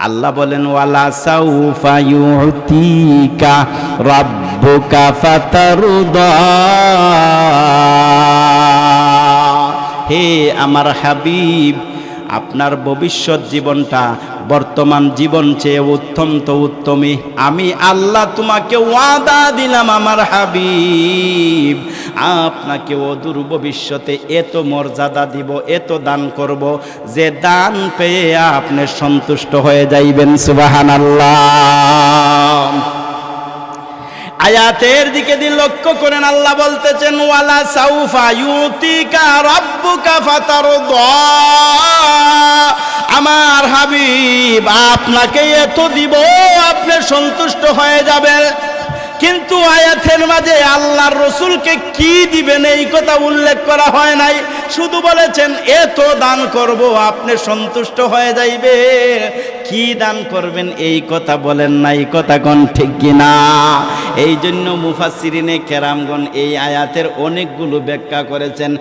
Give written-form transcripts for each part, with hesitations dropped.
আল্লাহ বলেন ওয়ালা সাউফা ইউতিকা রাব্বুকা ফাতারদা। হে আমার হাবিব, আপনার ভবিষ্যৎ জীবনটা বর্তমান জীবন চেয়ে উত্তম তো উত্তমই। আমি আল্লাহ তোমাকে ওয়াদা দিলাম আমার হাবিব, আপনাকে অদূর ভবিষ্যতে এত মর্যাদা দিব, এত দান করব, যে দান পেয়ে আপনি সন্তুষ্ট হয়ে যাইবেন। সুবহানাল্লাহ। আয়াতের দিকে দিন লক্ষ্য করেন, আল্লাহ বলতেছেন ওয়ালা সাউফা ইউতিকা রাব্বুকা ফাতারদা। আমার হাবিব, আপনাকে এত দিব, আপনি সন্তুষ্ট হয়ে যাবেন। কিন্তু আয়াতের মাঝে আল্লাহর রাসূলকে কি দিবেন এই কথা উল্লেখ করা হয় নাই, শুধু বলেছেন এত দান করব, আপনি সন্তুষ্ট হয়ে যাইবে। কি দান করবেন এই কথা বলেন নাই, কথা কোন ঠিক কিনা? এই জন্য মুফাসসিরিনে কেরামগণ এই আয়াতের অনেকগুলো ব্যাখ্যা করেছেন।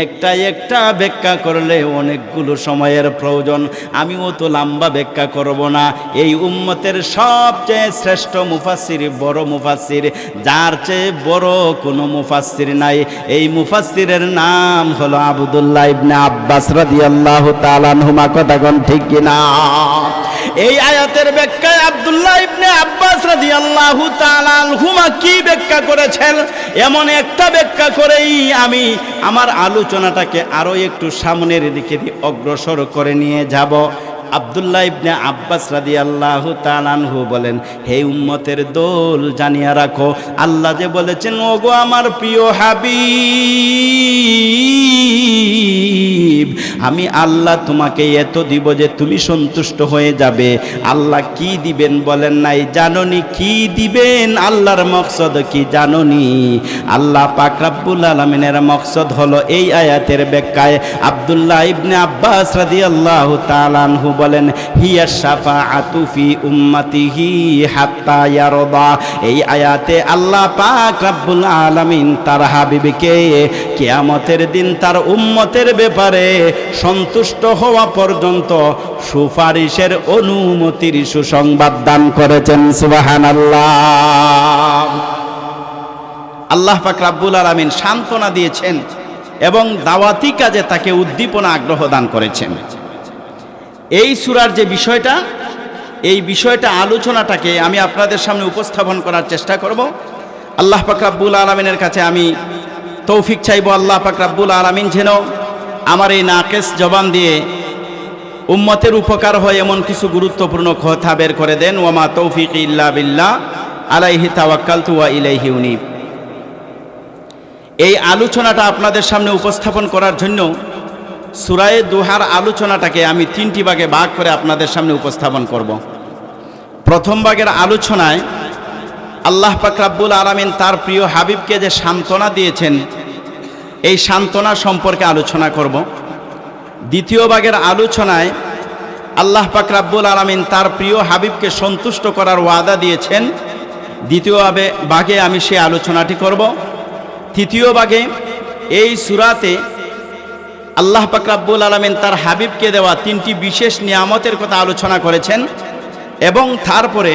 একটা একটা ব্যাখ্যা করলে অনেকগুলো সময়ের প্রয়োজন, আমিও তো লম্বা ব্যাখ্যা করব না। এই উম্মতের সবচেয়ে শ্রেষ্ঠ মুফাসসির, বড় মুফাসসির, যার চেয়ে বড় কোনো মুফাসসির নাই, এই মুফাসসিরের নাম হলো আব্দুল্লাহ ইবনে আব্বাস রাদিয়াল্লাহু তাআলা আনহুমা। কথা কোন ঠিক কিনা? এই আয়াতের ব্যাখ্যায় আব্দুল্লাহ ইবনে আব্বাস রাদিয়াল্লাহু তাআলা আনহুমা কি ব্যাখ্যা করেছেন, এমন একটা ব্যাখ্যা করেই আমি আমার আলোচনাটাকে আরো একটু সামনের দিকে অগ্রসর করে নিয়ে যাব। আব্দুল্লাহ ইবনে আব্বাস রাদিয়াল্লাহু তাআলা আনহু বলেন, হে উম্মতের দল, জানিয়া রাখো, আল্লাহ যে বলেছেন ওগো আমার প্রিয় হাবিব, আমি আল্লাহ তোমাকে এত দিব যে তুমি সন্তুষ্ট হয়ে যাবে। আল্লাহ কি দিবেন বলেন নাই, জাননি কি দিবেন, আল্লাহর মকসদ কি জাননি? আল্লাহ পাক রব্বুল আলামিনের মকসদ হলো এই আয়াতের ব্যাখ্যায় আব্দুল্লাহ ইবনে আব্বাস রাদিয়াল্লাহু তাআলা আনহু বলেন, হিয়া শাফাআতু ফি উম্মতিহি হাত্তা ইয়ারদা। এই আয়াতে আল্লাহ পাক রব্বুল আলামিন তার হাবিবকে কিয়ামতের দিন তার উম্মতের ব্যাপারে সন্তুষ্ট হওয়া পর্যন্ত সুপারিশের অনুমতির সুসংবাদ দান করেছেন। সুবহানাল্লাহ। আল্লাহ পাক রব্বুল আলামিন সান্ত্বনা দিয়েছেন এবং দাওয়াতি কাজে তাকে উদ্দীপনা, আগ্রহ দান করেছেন। এই সূরার যে বিষয়টা, এই বিষয়টা আলোচনাটাকে আমি আপনাদের সামনে উপস্থাপন করার চেষ্টা করব। আল্লাহ পাক রব্বুল আলামিনের কাছে আমি তৌফিক চাইব, আল্লাহ পাক রব্বুল আলামিন যেন আমার এই নাকেস জবান দিয়ে উম্মতের উপকার হয় এমন কিছু গুরুত্বপূর্ণ কথা বের করে দেন। ওয়ামা তৌফিক ইল্লা বিল্লাহ আলাইহি তাওয়াক্কালতু ওয়া ইলাইহি উনীব। এই আলোচনাটা আপনাদের সামনে উপস্থাপন করার জন্য সূরা দুহার আলোচনাটাকে আমি তিনটি ভাগে ভাগ করে আপনাদের সামনে উপস্থাপন করব। প্রথম ভাগের আলোচনায় আল্লাহ পাক রব্বুল আলামিন তার প্রিয় হাবিবকে যে সান্ত্বনা দিয়েছেন, এই সান্ত্বনা সম্পর্কে আলোচনা করব। দ্বিতীয় ভাগের আলোচনায় আল্লাহ পাক রব্বুল আলামিন তার প্রিয় হাবিবকে সন্তুষ্ট করার ওয়াদা দিয়েছেন, দ্বিতীয় ভাগে আমি সেই আলোচনাটি করব। তৃতীয় ভাগে এই সূরাতে আল্লাহ পাক রব্বুল আলামিন তার হাবিবকে দেওয়া তিনটি বিশেষ নিয়ামতের কথা আলোচনা করেছেন এবং তারপরে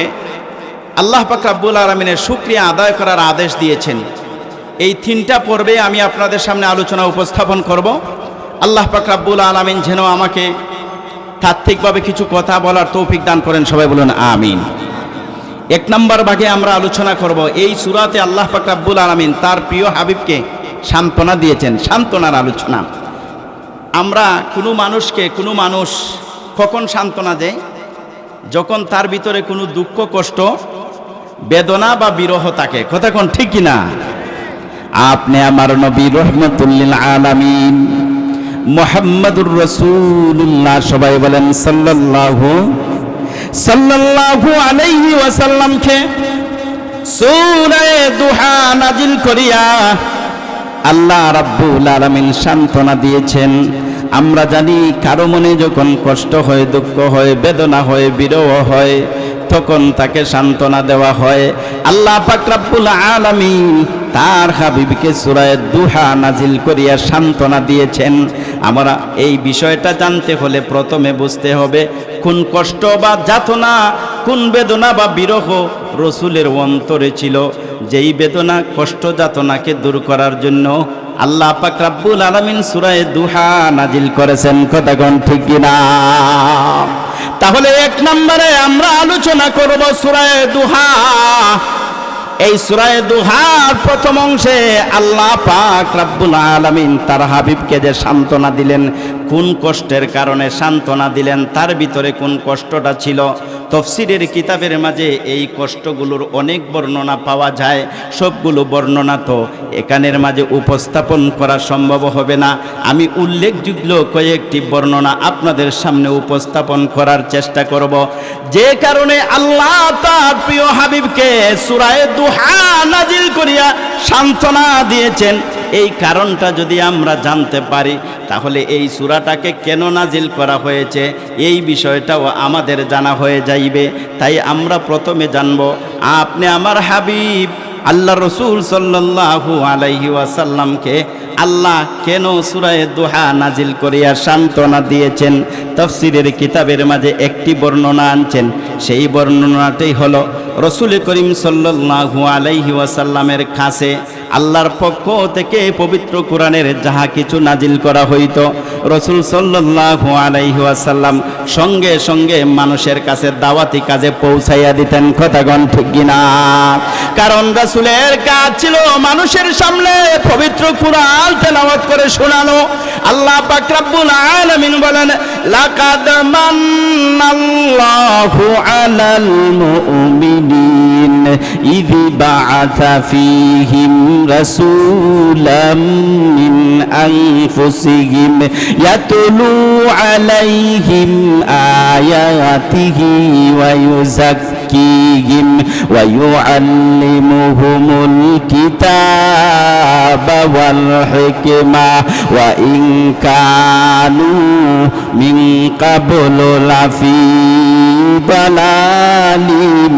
আল্লাহ পাক রব্বুল আলামিনের শুকরিয়া আদায় করার আদেশ দিয়েছেন। এই তিনটা পর্বে আমি আপনাদের সামনে আলোচনা উপস্থাপন করব। আল্লাহ পাক রব্বুল আলামিন যেন আমাকে তাত্ত্বিকভাবে কিছু কথা বলার তৌফিক দান করেন, সবাই বলুন আমিন। এক নম্বর ভাগে আমরা আলোচনা করব এই সূরাতে আল্লাহ পাক রব্বুল আলামিন তার প্রিয় হাবিবকে সান্ত্বনা দিয়েছেন, সান্ত্বনার আলোচনা। আমরা কোনো মানুষ কখন সান্ত্বনা দেয়? যখন তার ভিতরে কোনো দুঃখ, কষ্ট, বেদনা বা বিরহ থাকে। কথা কোন ঠিক কিনা? আপনি আমার নবী রহমাতুল আলামিন মুহাম্মাদুর রাসূলুল্লাহ, সবাই বলেন সাল্লাল্লাহু আলাইহি ওয়াসাল্লামকে সূরা দুহা নাজিল করিয়া আল্লাহ রাব্বুল আলামিন সান্ত্বনা দিয়েছেন। আমরা জানি কারো মনে যখন কষ্ট হয়, দুঃখ হয়, বেদনা হয়, বিরহ হয়, তখন তাকে সান্ত্বনা দেওয়া হয়। আল্লাহ পাক রব্বুল আলামিন তার হাবিবকে সূরা দুহা নাজিল করিয়া সান্ত্বনা দিয়েছেন। আমরা এই বিষয়টা জানতে হলে প্রথমে বুঝতে হবে কোন কষ্ট বা যাতনা, কোন বেদনা বা বিরহ রসুলের অন্তরে ছিল। যেই বেদনা কষ্ট যাতনাকে দূর করার জন্য আল্লাহ পাক রব্বুল আলামিন সূরা দুহা নাজিল করেছেন। কথাগণ ঠিক কিনা? তাহলে এক নম্বরে আমরা আলোচনা করব সূরা দুহা। এই সূরা দুহার প্রথম অংশে আল্লাহ পাক রব্বুল আলামিন তার হাবিবকে যে সান্ত্বনা দিলেন, কোন কষ্টের কারণে সান্ত্বনা দিলেন, তার ভিতরে কোন কষ্টটা ছিল। তাফসীরের কিতাবের মাঝে এই কষ্টগুলোর অনেক বর্ণনা পাওয়া যায়। সবগুলো বর্ণনা তো এখানের মাঝে উপস্থাপন করা সম্ভব হবে না। আমি উল্লেখযোগ্য কয়েকটি বর্ণনা আপনাদের সামনে উপস্থাপন করার চেষ্টা করব। যে কারণে আল্লাহ তার প্রিয় হাবিবকে সূরা দুহা নাজিল করিয়া সান্ত্বনা দিয়েছেন, এই কারণটা যদি আমরা জানতে পারি তাহলে এই সূরাটাকে কেন নাজিল করা হয়েছে এই বিষয়টাও আমাদের জানা হয়ে যাইবে। তাই আমরা প্রথমে জানব আপনি আমার হাবিব আল্লাহ রসুল সাল্লাল্লাহু আলাইহি ওয়াসাল্লামকে আল্লাহ কেন সূরা দুহা নাজিল করিয়া সান্ত্বনা দিয়েছেন। তাফসীরের কিতাবের মাঝে একটি বর্ণনা আনছেন। সেই বর্ণনাটাই হলো রসুল করিম সাল্লাল্লাহু আলাইহি ওয়াসাল্লামের কাছে আল্লাহর পক্ষ থেকে পবিত্র কোরআনের যাহা কিছু নাজিল করা হইতো রসুল সাল্লাল্লাহু আলাইহি ওয়াসাল্লাম সঙ্গে সঙ্গে মানুষের কাছে দাওয়াতি কাজে পৌঁছাইয়া দিতেন। কথাগণ ঠিক কিনা? কারণ রাসূলের কাজ ছিল মানুষের সামনে পবিত্র কোরআন তেলাওয়াত করে শোনানো। আল্লাহ পাক রব্বুল আলামিন বলেন, লাকাদ মান্নাল্লাহু আলাল মুমিনিন ইয বাআসা ফীহিম রাসূলাম মিন আনফুসিহিম ইয়াতলু আলাইহিম আয়াতিহি ওয়া ইউযাক্কিহিম ওয়া ইউআল্লিমুহুমুল কিতাবা ওয়াল হিকমা ওয়া ইন কানু মিন ক্বাবলু লাফি দালালিম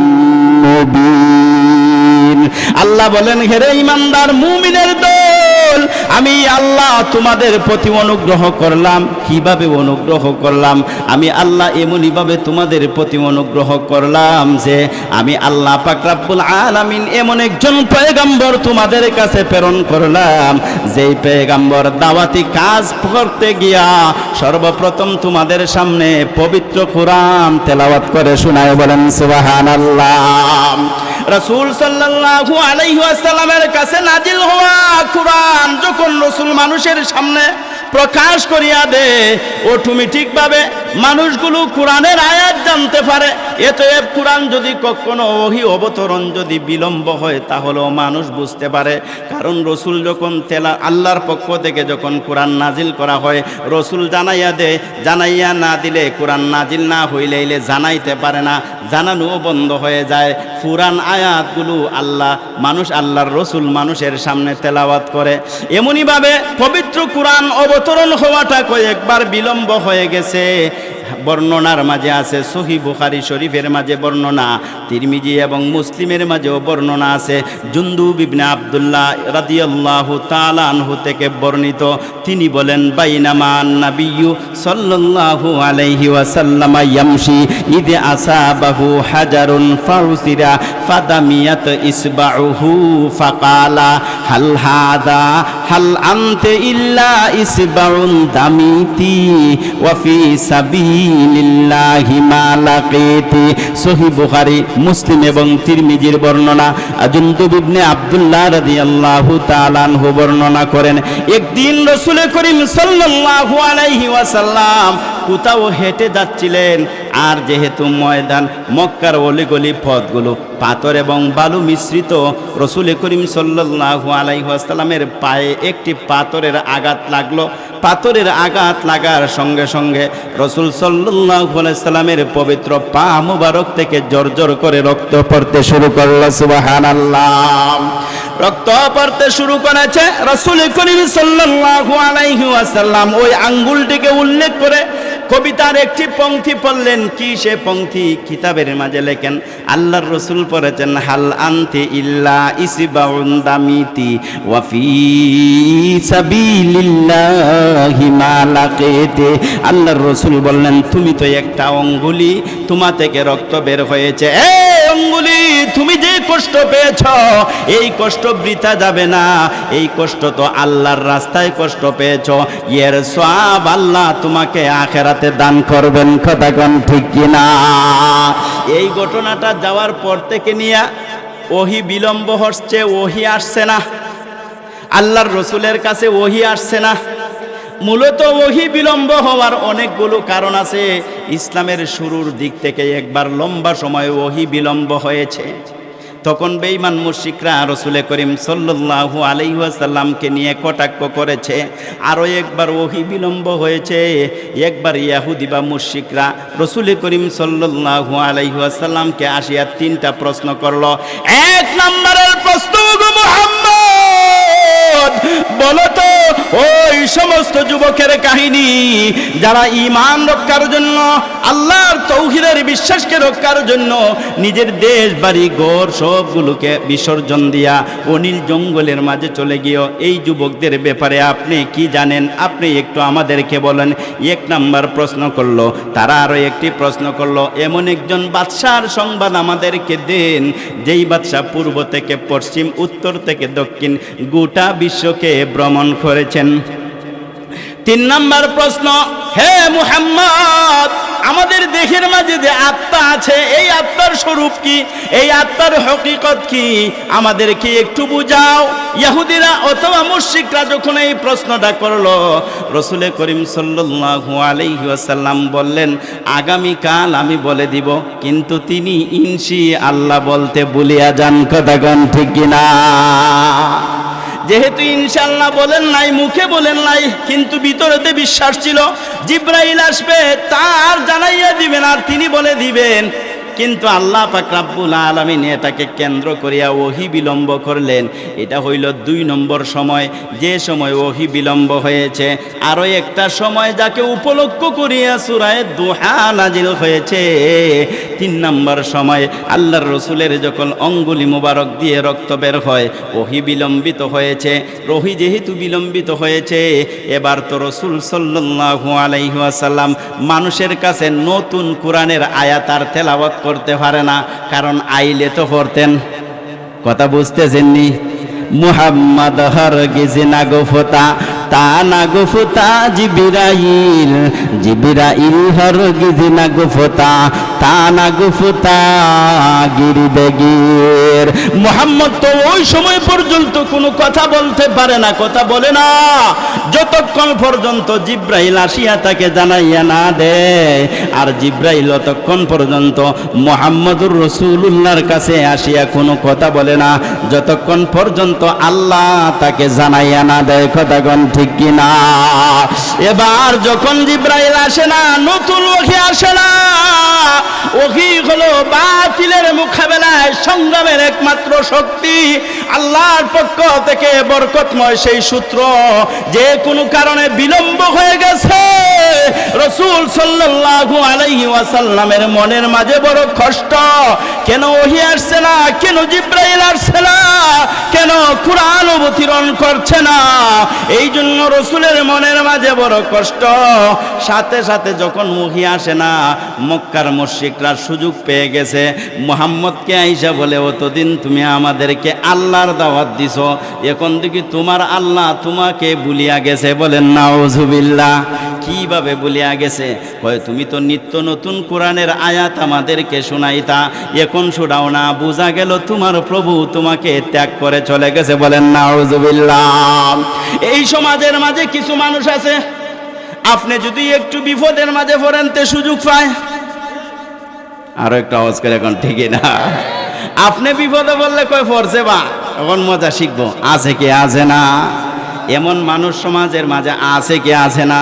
মুবিন। আল্লাহ বলেন, হে ঈমানদার মুমিনের দল, আমি আল্লাহ তোমাদের প্রতি অনুগ্রহ করলাম। কিভাবে অনুগ্রহ করলাম? আমি আল্লাহ এমনইভাবে তোমাদের প্রতি অনুগ্রহ করলাম যে আমি আল্লাহ পাক রব্বুল আলামিন এমন একজন পয়গম্বর তোমাদের কাছে প্রেরণ করলাম, যেই পয়গম্বর দাওয়াতি কাজ করতে গিয়া সর্বপ্রথম তোমাদের সামনে পবিত্র কোরআন তেলাওয়াত করে শোনায়। বলেন সুবহানাল্লাহ। রাসূল সাল্লাল্লাহু আলাইহি ওয়াসাল্লামের কাছে নাজিল হওয়া কোরআন যখন রাসূল মানুষের সামনে প্রকাশ করিয়া দেয়, অটোমেটিকভাবে মানুষগুলো কোরআনের আয়াত জানতে পারে। এতএব কোরআন যদি কখনো ওহী অবতরণ যদি বিলম্ব হয় তাহলেও মানুষ বুঝতে পারে। কারণ রসুল যখন আল্লাহর পক্ষ থেকে যখন কোরআন নাজিল করা হয় রসুল জানাইয়া দেয়, জানাইয়া না দিলে কোরআন নাজিল না হইলে জানাইতে পারে না, জানানোও বন্ধ হয়ে যায়। কোরআন আয়াতগুলো আল্লাহর রসুল মানুষের সামনে তেলাওয়াত করে। এমনইভাবে পবিত্র কোরআন অবতরণ হওয়াটা কয়েকবার বিলম্ব হয়ে গেছে। বর্ণনার মাঝে আছে, সহিহ বুখারী শরীফের মাঝে বর্ণনা, তিরমিজি এবং মুসলিমের মাঝেও বর্ণনা আছে। জুনদুব ইবনে আব্দুল্লাহ রাদিয়াল্লাহু তাআলা আনহু থেকে বর্ণিত, তিনি বলেন, বাইনামা নাবিয়্যু সাল্লাল্লাহু আলাইহি ওয়াসাল্লাম ইয়ামশি ইদ আসাবাহু হাজারুন ফাউসিরা ফাদামিয়াত ইসবাউহু ফাকালা হাল আনতে ইল্লা ইসবাউন দামিতি ওয়া ফি সাবিলিল্লাহি মা লাকিতি। সহিহ বুখারী, মুসলিম এবং তিরমিজির বর্ণনা। জুনদুব ইবনে আব্দুল্লাহ রাদিয়াল্লাহু তাআলা আনহু বর্ণনা করেন, একদিন রাসূল করিম সাল্লাল্লাহু আলাইহি ওয়াসাল্লাম কোথাও হেঁটে যাচ্ছিলেন। আর যেহেতু ময়দান, মক্কার অলিগলি পথগুলো পাথর এবং বালু মিশ্রিত, রাসূল করিম সাল্লাল্লাহু আলাইহি ওয়াসাল্লামের পায়ে একটি পাথরের আঘাত লাগলো। পাথরের আঘাত লাগার সঙ্গে সঙ্গে রাসূল সাল্লাল্লাহু আলাইহি ওয়াসাল্লামের পবিত্র পা মুবারক থেকে জর্জর করে রক্ত পড়তে শুরু করলো। সুবহানাল্লাহ। রক্ত পড়তে শুরু করেছে। রাসূল করিম সাল্লাল্লাহু আলাইহি ওয়াসাল্লাম ওই আঙ্গুলটিকে উল্লেখ করে কবিতার একটি পংক্তি পড়লেন, কি সে পংক্তি কিতাবের মাঝে লেখেন, আল্লাহর রাসূল পড়েছেন, হাল আনতি ইল্লা ইসবাউন দামিতি ওয়া ফি সাবিলিল্লাহি মা লাকিতে। আল্লাহর রাসূল বললেন, তুমি তো একটা অঙ্গুলি, তোমা থেকে রক্ত বের হয়েছে। এই অঙ্গুলি, তুমি যে কষ্ট পেয়েছ এই কষ্ট বৃথা যাবে না, এই কষ্ট তো আল্লাহর রাস্তায় কষ্ট পেয়েছ, এর সওয়াব আল্লাহ তোমাকে আখিরাতে দান করবেন। কথা কোন ঠিক কিনা? এই ঘটনাটা যাওয়ার পর থেকে নিয়ে ওহী বিলম্ব হচ্ছে, ওহী আসছে না, আল্লাহর রাসূলের কাছে ওহী আসছে না। মূলত ওহী বিলম্ব হওয়ার অনেকগুলো কারণ আছে। ইসলামের শুরুর দিক থেকে একবার লম্বা সময় ওহী বিলম্ব হয়েছে। তখন বেঈমান মুশরিকরা রাসূল করিম সাল্লাল্লাহু আলাইহি ওয়াসাল্লামকে নিয়ে কটাক্ষ করেছে। আরও একবার ওহী বিলম্ব হয়েছে। একবার ইহুদি বা মুশরিকরা রাসূল করিম সাল্লাল্লাহু আলাইহি ওয়াসাল্লামকে আসিয়া তিনটা প্রশ্ন করলো। এক নম্বরের প্রশ্ন, মুহাম্মদ বলো তো ওই সমস্ত যুবকের কাহিনী যারা ঈমান রক্ষার জন্য, আল্লাহর তাওহীদের বিশ্বাসকে রক্ষার জন্য নিজের দেশ বাড়ি ঘর সবগুলোকে বিসর্জন দিয়া অনিল জঙ্গলের মাঝে চলে গিয়ে, এই যুবকদের ব্যাপারে আপনি কি জানেন, আপনি একটু আমাদেরকে বলেন। এক নাম্বার প্রশ্ন করলো। তারা আরও একটি প্রশ্ন করলো, এমন একজন বাদশার সংবাদ আমাদেরকে দেন যেই বাদশা পূর্ব থেকে পশ্চিম, উত্তর থেকে দক্ষিণ গোটা বিশ্বকে ভ্রমণ করেছেন। তিন নাম্বার প্রশ্ন, হে মুহাম্মদ, আমাদের দেহের মাঝে যে আত্মা আছে এই আত্মার স্বরূপ কি, এই আত্মার হকিকত কি, আমাদেরকে একটু বুঝাও। ইহুদিরা অথবা মুশরিকরা যখন এই প্রশ্নটা করলো, রাসূল করিম সাল্লাল্লাহু আলাইহি ওয়াসাল্লাম বললেন, আগামীকাল আমি বলে দিব, কিন্তু তিনি ইনশাআল্লাহ বলতে ভুলিয়া যান। কথা কোন ঠিক কিনা? যেহেতু ইনশাআল্লাহ বলেন নাই, মুখে বলেন নাই, কিন্তু ভিতরেতে বিশ্বাস ছিল জিবরাইল আসবে, তার জানাইয়া দিবেন আর তিনি বলে দিবেন। কিন্তু আল্লাহ পাক রব্বুল আলামিন এটাকে কেন্দ্র করিয়া ওহী বিলম্ব করলেন। এটা হইল 2 নম্বর সময়, যে সময় ওহী বিলম্ব হয়েছে। আরও একটা সময় যাকে উপলক্ষ করিয়া সূরা দুহা নাজিল হয়েছে। 3 নম্বর সময় আল্লাহর রাসূলের যখন অঙ্গুলি মুবারক দিয়ে রক্ত বের হয়, ওহী বিলম্বিত হয়েছে। ওহী যেহেতু বিলম্বিত হয়েছে, এবার তো রাসূল সাল্লাল্লাহু আলাইহি ওয়াসাল্লাম মানুষের কাছে নতুন কোরআনের আয়াত আর তেলাওয়াত করতে পারে না, কারণ আইলে তো পড়তেন। কথা বুঝতেছেননি? মুহাম্মদ হরগিজ না গোফতা, তা না গোফতা জিবরাইল, জিবরাইল হরগিজ না গোফতা, তা না গোফতা গিরবেগির। মুহাম্মদ তো ওই সময় পর্যন্ত কোনো কথা বলতে পারে না, কথা বলে না, যতক্ষণ পর্যন্ত জিবরাইল আসিয়া তাকে জানাইয়া না দেয়। আর জিবরাইল ততক্ষণ পর্যন্ত মুহাম্মদুর রাসূলুল্লাহর কাছে আসিয়া কোনো কথা বলে না, যতক্ষণ পর্যন্ত আল্লাহ তাকে জানাইয়া না দেয়। কথা কোন ঠিক কিনা? এবার যখন জিবরাইল আসে না, নতুন ওহী আসে না, ওহী হলো বাতিলের মোকাবেলায় সংগ্রামের একমাত্র শক্তি, আল্লাহর পক্ষ থেকে বরকতময় সেই সূত্র। যে কোনো কারণে বিলম্ব হয়ে গেছে, রাসূল সাল্লাল্লাহু আলাইহি ওয়াসাল্লামের মনের মাঝে বড় কষ্ট। কেন ওহী আসছে না, কেন জিবরাইল আসছে না, কেন কুরআন অবতীর্ণ করছে না, এই জন্য রাসূলের মনের মাঝে বড় কষ্ট। সাথে সাথে যখন ওহী আসে না, মক্কার মুশরিকরা সুযোগ পেয়ে গেছে। মুহাম্মদকে আইসা বলে, অতদিন তুমি আমাদেরকে আল্লাহর দাওয়াত দিছো, এখন দেখি তোমার আল্লাহ তোমাকে ভুলিয়া গেছে। বলেন নাউজুবিল্লাহ। কিভাবে ভুলিয়া গেছে? কয়, তুমি তো নিত্য নতুন কোরআনের আয়াত আমাদেরকে শোনাইতা, এখন শোনাও না, বোঝা গেল তোমার প্রভু তোমাকে ত্যাগ করে চলে গেছে। বলেন নাউজুবিল্লাহ। এই সমাজের মাঝে কিছু মানুষ আছে, আপনি যদি একটু বিপদের মাঝে পড়েন তে সুযোগ পায়। আরো একটা আওয়াজ করে এখন, ঠিকই না? আপনি বিপদে বললে কয় পড়ছে, বা এখন মজা শিখবো, আছে কি আছে না? এমন মানুষ সমাজের মাঝে আছে কি আছে না?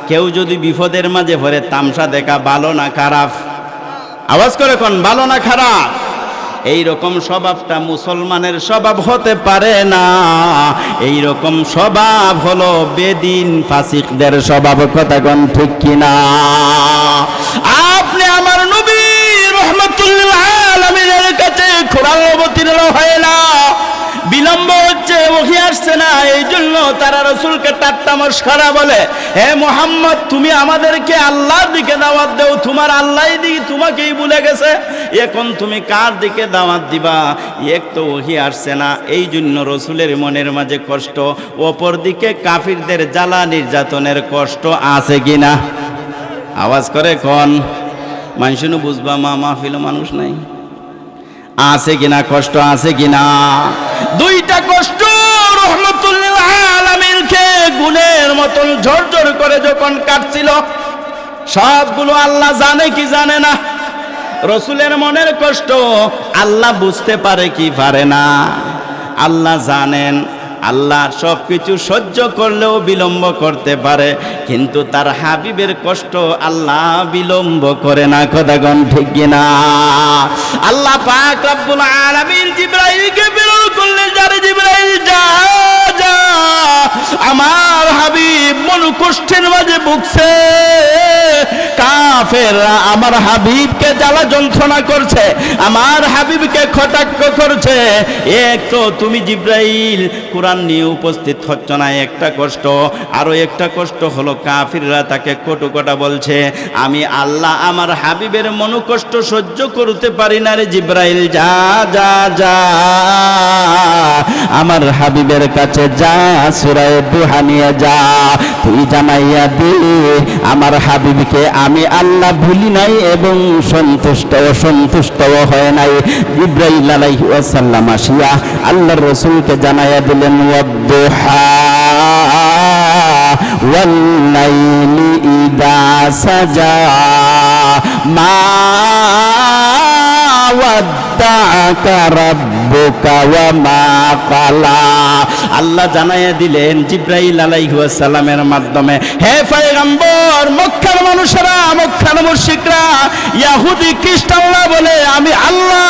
কেউ যদি বিপদের মাঝে পড়ে তামসা দেখা ভালো না খারাপ? আওয়াজ করে কোন, ভালো না খারাপ? এই রকম স্বভাবটা মুসলমানের স্বভাব হতে পারে না। এই রকম স্বভাব হলো বেদিন ফাসিকদের স্বভাব। কথা কোন ঠিক কিনা? আপনি আমার নবী রাহমাতুল আলামিনের কাছে কোরআন অবতীর্ণ হয় না, বিলম্ব হচ্ছে, ওহী আসছে না, এই জন্য তারা রাসূলকে ঠাট্টা মশকরা বলে, হে মুহাম্মদ তুমি আমাদেরকে আল্লাহর দিকে দাওয়াত দাও, তোমার আল্লাহই তোমাকেই ভুলে গেছে, এখন তুমি কার দিকে দাওয়াত দিবা? এক তো ওহী আসছে না, এই জন্য রাসূলের মনের মাঝে কষ্ট, অপর দিকে কাফিরদের জ্বালা নির্যাতনের কষ্ট আছে কিনা? আওয়াজ করে কোন মানুষও বুঝবা, মাহফিল মানুষ নাই, আছে কিনা? কষ্ট আছে কিনা? দুইটা কষ্ট রাহমাতুল আলামিনকে গুণের মতন ঝরঝর করে যখন কাটছিল, সবগুলো আল্লাহ জানে কি জানে না? রাসূলের মনের কষ্ট আল্লাহ বুঝতে পারে কি পারে না? আল্লাহ জানেন। আল্লাহ সব কিছু সহ্য করলেও বিলম্ব করতে পারে, কিন্তু তার হাবিবের কষ্ট আল্লাহ বিলম্ব করে না। কথা কোন ঠিক কিনা? আল্লাহ পাক রব্বুল আলামিন জিবরাইলকে প্রেরণ করলেন, যারে জিবরাইল যা যা, আমার হাবিব মনোকষ্টের মাঝে ভুগছে, কাফেররা আমার হাবিবকে জ্বালা যন্ত্রণা করছে, আমার হাবিবকে কটাক্ষ করছে। এক তো তুমি জিবরাইল কোরআন নিয়ে উপস্থিত হচ্ছ না, একটা কষ্ট। আরো একটা কষ্ট হলো কাফিররা তাকে কটু কথা বলছে। আমি আল্লাহ আমার হাবিবের মনোকষ্ট সহ্য করতে পারি না রে জিবরাইল, যা যা যা আমার হাবিবের কাছে যা, সূরা দুহা নিয়ে যা, তুই জানাইয়া দিলি আমার হাবিবকে আমি আল্লাহ ভুলি নাই এবং সন্তুষ্ট হয় নাই। জিবরাইল আলাইহিস সালাম আসিয়া আল্লাহর রাসূলকে জানাইয়া দিলেন, ওয়াদ-দুহা ওয়াল-লাইলি ইযা সাজা মা ওয়াদ্দাআকা রাব্বুকা ওয়া মা ক্বালা। আল্লাহ জানাইয়া দিলেন জিবরাইল আলাইহিস সালামের মাধ্যমে, হে পয়গম্বর, মক্কার মানুষেরা, মক্কার মুশরিকরা, ইহুদি খ্রিস্টানরা বলে আমি আল্লাহ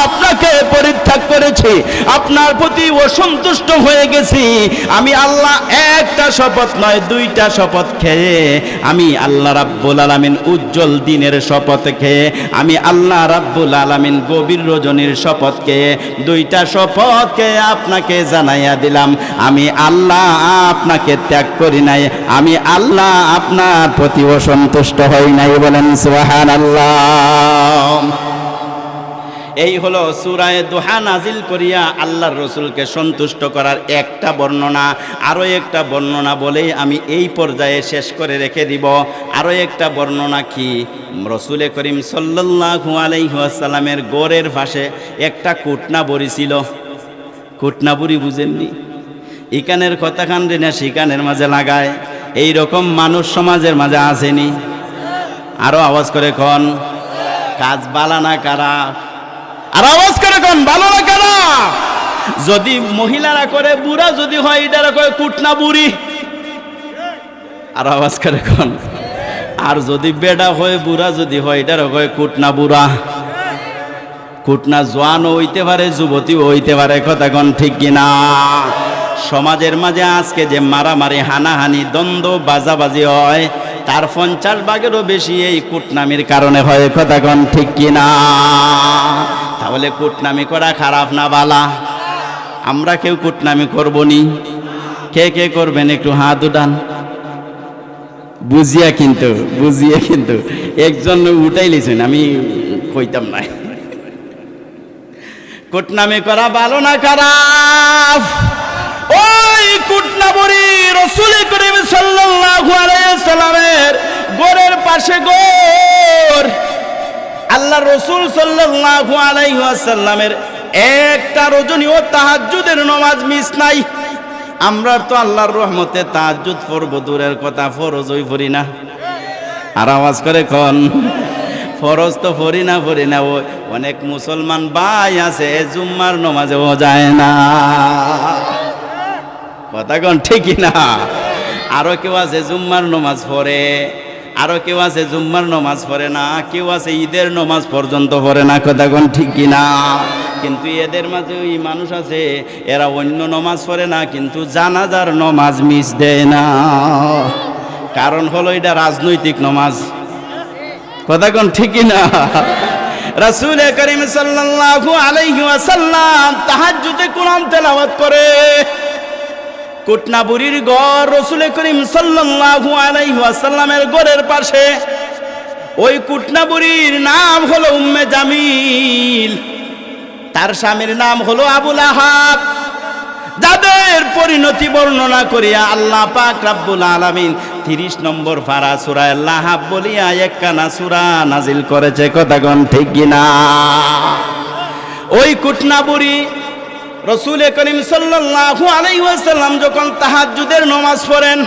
আপনাকে পরিত্যাগ করেছি, আপনার প্রতি অসন্তুষ্ট হয়ে গেছি। আমি আল্লাহ একটা শপথ নয়, দুইটা শপথ খেয়ে, আমি আল্লাহ রাব্বুল আলামিন উজ্জ্বল দিনের শপথ খেয়ে, আমি আল্লাহ রাব্বুল আলামিন গভীর রজনীর শপথ খেয়ে, দুইটা শপথ খেয়ে আপনাকে জানাইয়া দিলাম, আমি আল্লাহ আপনাকে ত্যাগ করি নাই, আমি আল্লাহ আপনার প্রতি অসন্তুষ্ট হই নাই। বলেন সুবহানাল্লাহ। এই হলো সূরা দুহা নাজিল করিয়া আল্লাহর রাসূলকে সন্তুষ্ট করার একটা বর্ণনা। আরো একটা বর্ণনা বলেই আমি এই পর্যায়ে শেষ করে রেখে দিব। আরো একটা বর্ণনা কি, রাসূল করিম সাল্লাল্লাহু আলাইহি ওয়াসাল্লামের গোরের পাশে একটা কুটনা বড়ি ছিল। কুটনা বড়ি বুঝেননি? ইকানের কথা কান্দে না শিকানের মাঝে লাগায়, এই রকম মানুষ সমাজের মাঝে আসেনি? আরো আওয়াজ করে কোন কাজ বালা না কারা? আর আওয়াজ করে কোন ভালো না কারা? যদি মহিলারা করে, বুড়া যদি হয়, এটারা কয় কুটনা বুড়ি। আর আওয়াজ করে কোন? আর যদি বেডা হয়, বুড়া যদি হয়, এটারা কয় কুটনা বুড়া। কুটনা জোয়ানও হইতে পারে, যুবতীও হইতে পারে। কথা কোন ঠিক কিনা? সমাজের মাঝে আজকে যে মারামারি, হানাহানি, দ্বন্দ্ব, বাজাবাজি হয়, তার 50 ভাগেরও বেশি এই কুটনামির কারণে হয়। কথা কোন ঠিক কিনা? তাহলে কুটনামি করা খারাপ না বালা? আমরা কেউ কুটনামি করবনি। কে কে করবেন একটু হাত উঠান। বুঝিয়ে কিন্তু একজন উঠাই লিছেন, আমি কইতাম না। কুটনামি করা ভালো না খারাপ? ওই কুটনা বড়ি রাসূল করিম সাল্লাল্লাহু আলাইহি সাল্লামের গোরের পাশে গোর। আল্লাহ রাসূল সাল্লাল্লাহু আলাইহি ওয়াসাল্লামের একটা রজনীও তাহাজ্জুদের নামাজ মিস নাই। আমরা তো আল্লাহর রহমতে তাহাজ্জুদ পড়ব দূরের কথা, ফরজই পড়ি না। আর আওয়াজ করে কোন ফরজ তো পড়ি না। অনেক মুসলমান ভাই আছে জুম্মার নামাজেও যায় না। কথা কোন ঠিক না? আরো কেউ আছে জুম্মার নামাজ পড়ে, আরো কেউ আছে জুম্মার নমাজ পড়ে না, কেউ আছে ঈদের নমাজ পর্যন্ত পড়ে না, কথা কোন ঠিক কিনা? কিন্তু এদের মাঝে ওই মানুষ আছে এরা অন্য নমাজ পড়ে না কিন্তু জানাজার নমাজ মিস দেয় না। কারণ হলো এটা রাজনৈতিক নমাজ, কথা কোন ঠিক কিনা? রাসূল করিম সাল্লাল্লাহু আলাইহি ওয়াসাল্লাম তাহাজ্জুদে কোরআন তেলাওয়াত করে। কুটনাবুরির ঘর রাসূল করিম সাল্লাল্লাহু আলাইহি ওয়াসাল্লামের ঘরের পাশে। ওই কুটনাবুরির নাম হলো উম্মে জামিল, তার স্বামীর নাম হলো আবুল আহাব, যাদের পরিণতি বর্ণনা করিয়া আল্লাহ পাক রব্বুল আলামিন 30 নম্বর পারা সূরা লাহাব বলিয়া একখানা সূরা নাজিল করেছে, কথা কোন ঠিক কিনা? ওই কুটনাবুরি রাসূল করিম সাল্লাল্লাহু আলাইহি ওয়াসাল্লাম যখন তাহাজ্জুদের নামাজ পড়েন,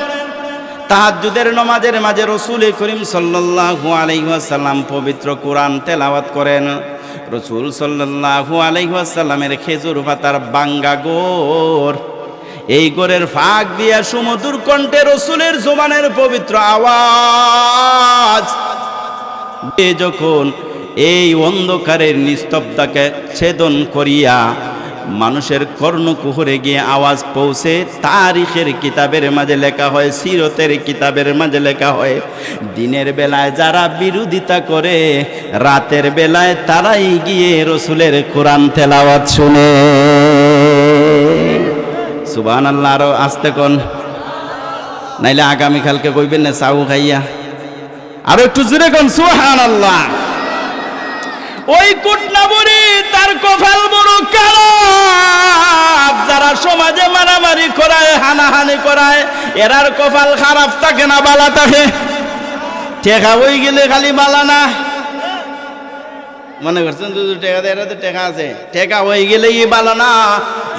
তাহাজ্জুদের নামাজের মাঝে রাসূল করিম সাল্লাল্লাহু আলাইহি ওয়াসাল্লাম পবিত্র কোরআন তেলাওয়াত করেন। রাসূল সাল্লাল্লাহু আলাইহি ওয়াসাল্লামের খেজুর পাতার বাঙ্গা গোর, এই গোরের ফাঁক দিয়া সুমধুর কণ্ঠে রাসূলের জবানের পবিত্র আওয়াজ যখন এই অন্ধকারের নিস্তব্ধতাকে ছেদন করিয়া মানুষের কর্ণকুহরে গিয়ে আওয়াজ পৌঁছে তারিখের কিতাবের মাঝে লেখা হয়, সিরতের কিতাবের মাঝে লেখা হয়, দিনের বেলায় যারা বিরোধিতা করে রাতের বেলায় তারাই গিয়ে রাসূলের কোরআন তেলাওয়াত শুনে। সুবহানাল্লাহ, আরো আস্তে কোন, নাইলে আগামীকালকে কইবেন না চাউ খাইয়া। আরো একটু জোরে কোন সুবহানাল্লাহ। ওই কুটনাবুরি তার কপাল বড় খারাপ, যারা সমাজে মারামারি করায় হানাহানি করায় এরার কপাল খারাপ থাকে না বালা থাকে? টেকা হয়ে গেলে খালি বালা না, মনে করছেন টেকা দেয়, এরা তো টেকা আছে, টেকা হয়ে গেলেই বালা না।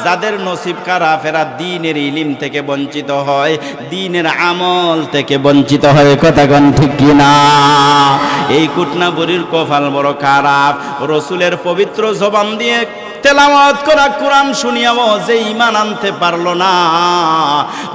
যাদের নসিব খারাপ এরা দ্বীনের ইলম থেকে বঞ্চিত হয়, দ্বীনের আমল থেকে বঞ্চিত হয়, কথা কোন ঠিক কিনা? এই কুটনাবুরির কপাল বড় খারাপ। রাসূলের পবিত্র জবান দিয়ে তেলাওয়াত করা কোরআন শুনিয়াও যে ঈমান আনতে পারলো না,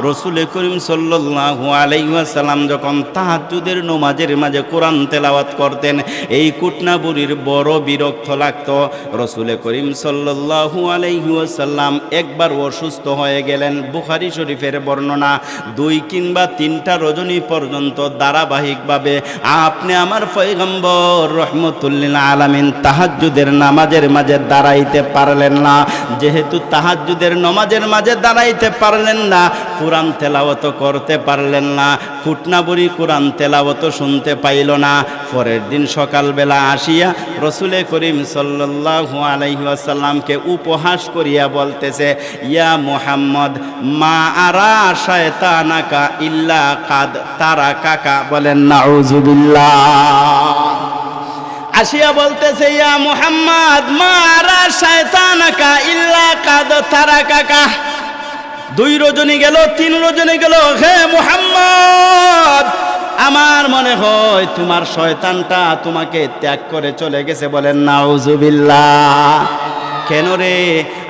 রাসূল করিম সাল্লাল্লাহু আলাইহি ওয়াসাল্লাম যখন তাহাজ্জুদের নামাজের মাঝে কোরআন তেলাওয়াত করতেন, এই কুটনাবুরির বড় বিরক্ত লাগতো। রাসূল করিম সাল্লাল্লাহু আলাইহি ওয়াসাল্লাম একবার অসুস্থ হয়ে গেলেন। বুখারী শরীফের বর্ণনা, 2 কিংবা 3টা রজনী পর্যন্ত ধারাবাহিকভাবে আপনি আমার পয়গম্বর রহমতুল্লিল আলামিন তাহাজ্জুদের নামাজের মাঝে দাঁড়াইতে পারলেন না। যেহেতু তাহাজ্জুদের নামাজের মাঝে দাঁড়াইতে পারলেন না, কোরআন তেলাওয়াত করতে পারলেন না, কুটনাবুরি কোরআন তেলাওয়াত শুনতে পাইল না। পরের দিন সকালবেলা আসিয়া রাসূল করিম সাল্লাল্লাহু আলাইহি ওয়াসাল্লামকে উপহাস করিয়া বলতেছে, ইয়া মুহাম্মদ মা আরা শায়তানাকা ইল্লা কাদ তারাকাকা, বলেন নাউযুবিল্লাহ। আসিয়া বলতেছে, ইয়া মুহাম্মদ মা আরা শায়তানাকা ইল্লা কাদ তারাকাকা। 2 রজনী গেল, 3 রজনী গেল, হে মুহাম্মদ আমার মনে হয় তোমার শয়তানটা তোমাকে ত্যাগ করে চলে গেছে, বলেন নাউযুবিল্লাহ। কেন রে,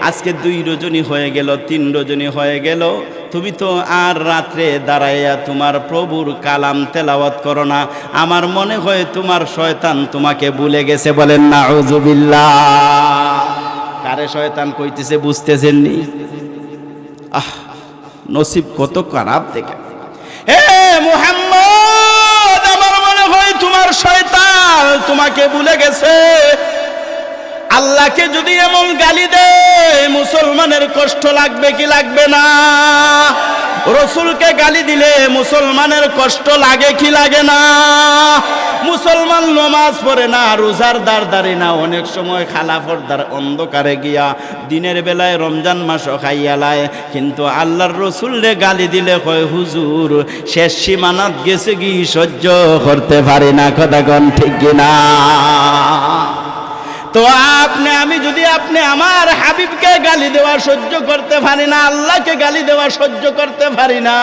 আজকে 2 রজনী হয়ে গেল, 3 রজনী হয়ে গেল, তুমি তো আর রাত্রে দাঁড়াইয়া তোমার প্রভুর কালাম তেলাওয়াত করো না, আমার মনে হয় তোমার শয়তান তোমাকে ভুলে গেছে, বলেন নাউযুবিল্লাহ। কারে শয়তান কইতেছে বুঝতেছেন নি? নসিব কত খারাপ থেকে। হে মুহাম্মদ আমার মনে হয় তোমার শয়তান তোমাকে ভুলে গেছে। আল্লাহকে যদি এমন গালি দেয় মুসলমানের কষ্ট লাগবে কি লাগবে না? রাসূলকে গালি দিলে মুসলমানের কষ্ট লাগে কি লাগে না? মুসলমান নামাজ পড়ে না, রোজার দাঁড় না, অনেক সময় খালাফরদার অন্ধকারে গিয়া দিনের বেলায় রমজান মাসও খাইয়ালায়, কিন্তু আল্লাহর রাসূলরে গালি দিলে কয় হুজুর শেষ সীমানাত গেছে কি সহ্য করতে পারি না, কথা কোন ঠিক কিনা? তো আমি যদি আমার হাবিবকে গালি দেওয়া সহ্য করতে পারি না, আল্লাহকে গালি দেওয়া সহ্য করতে পারি না,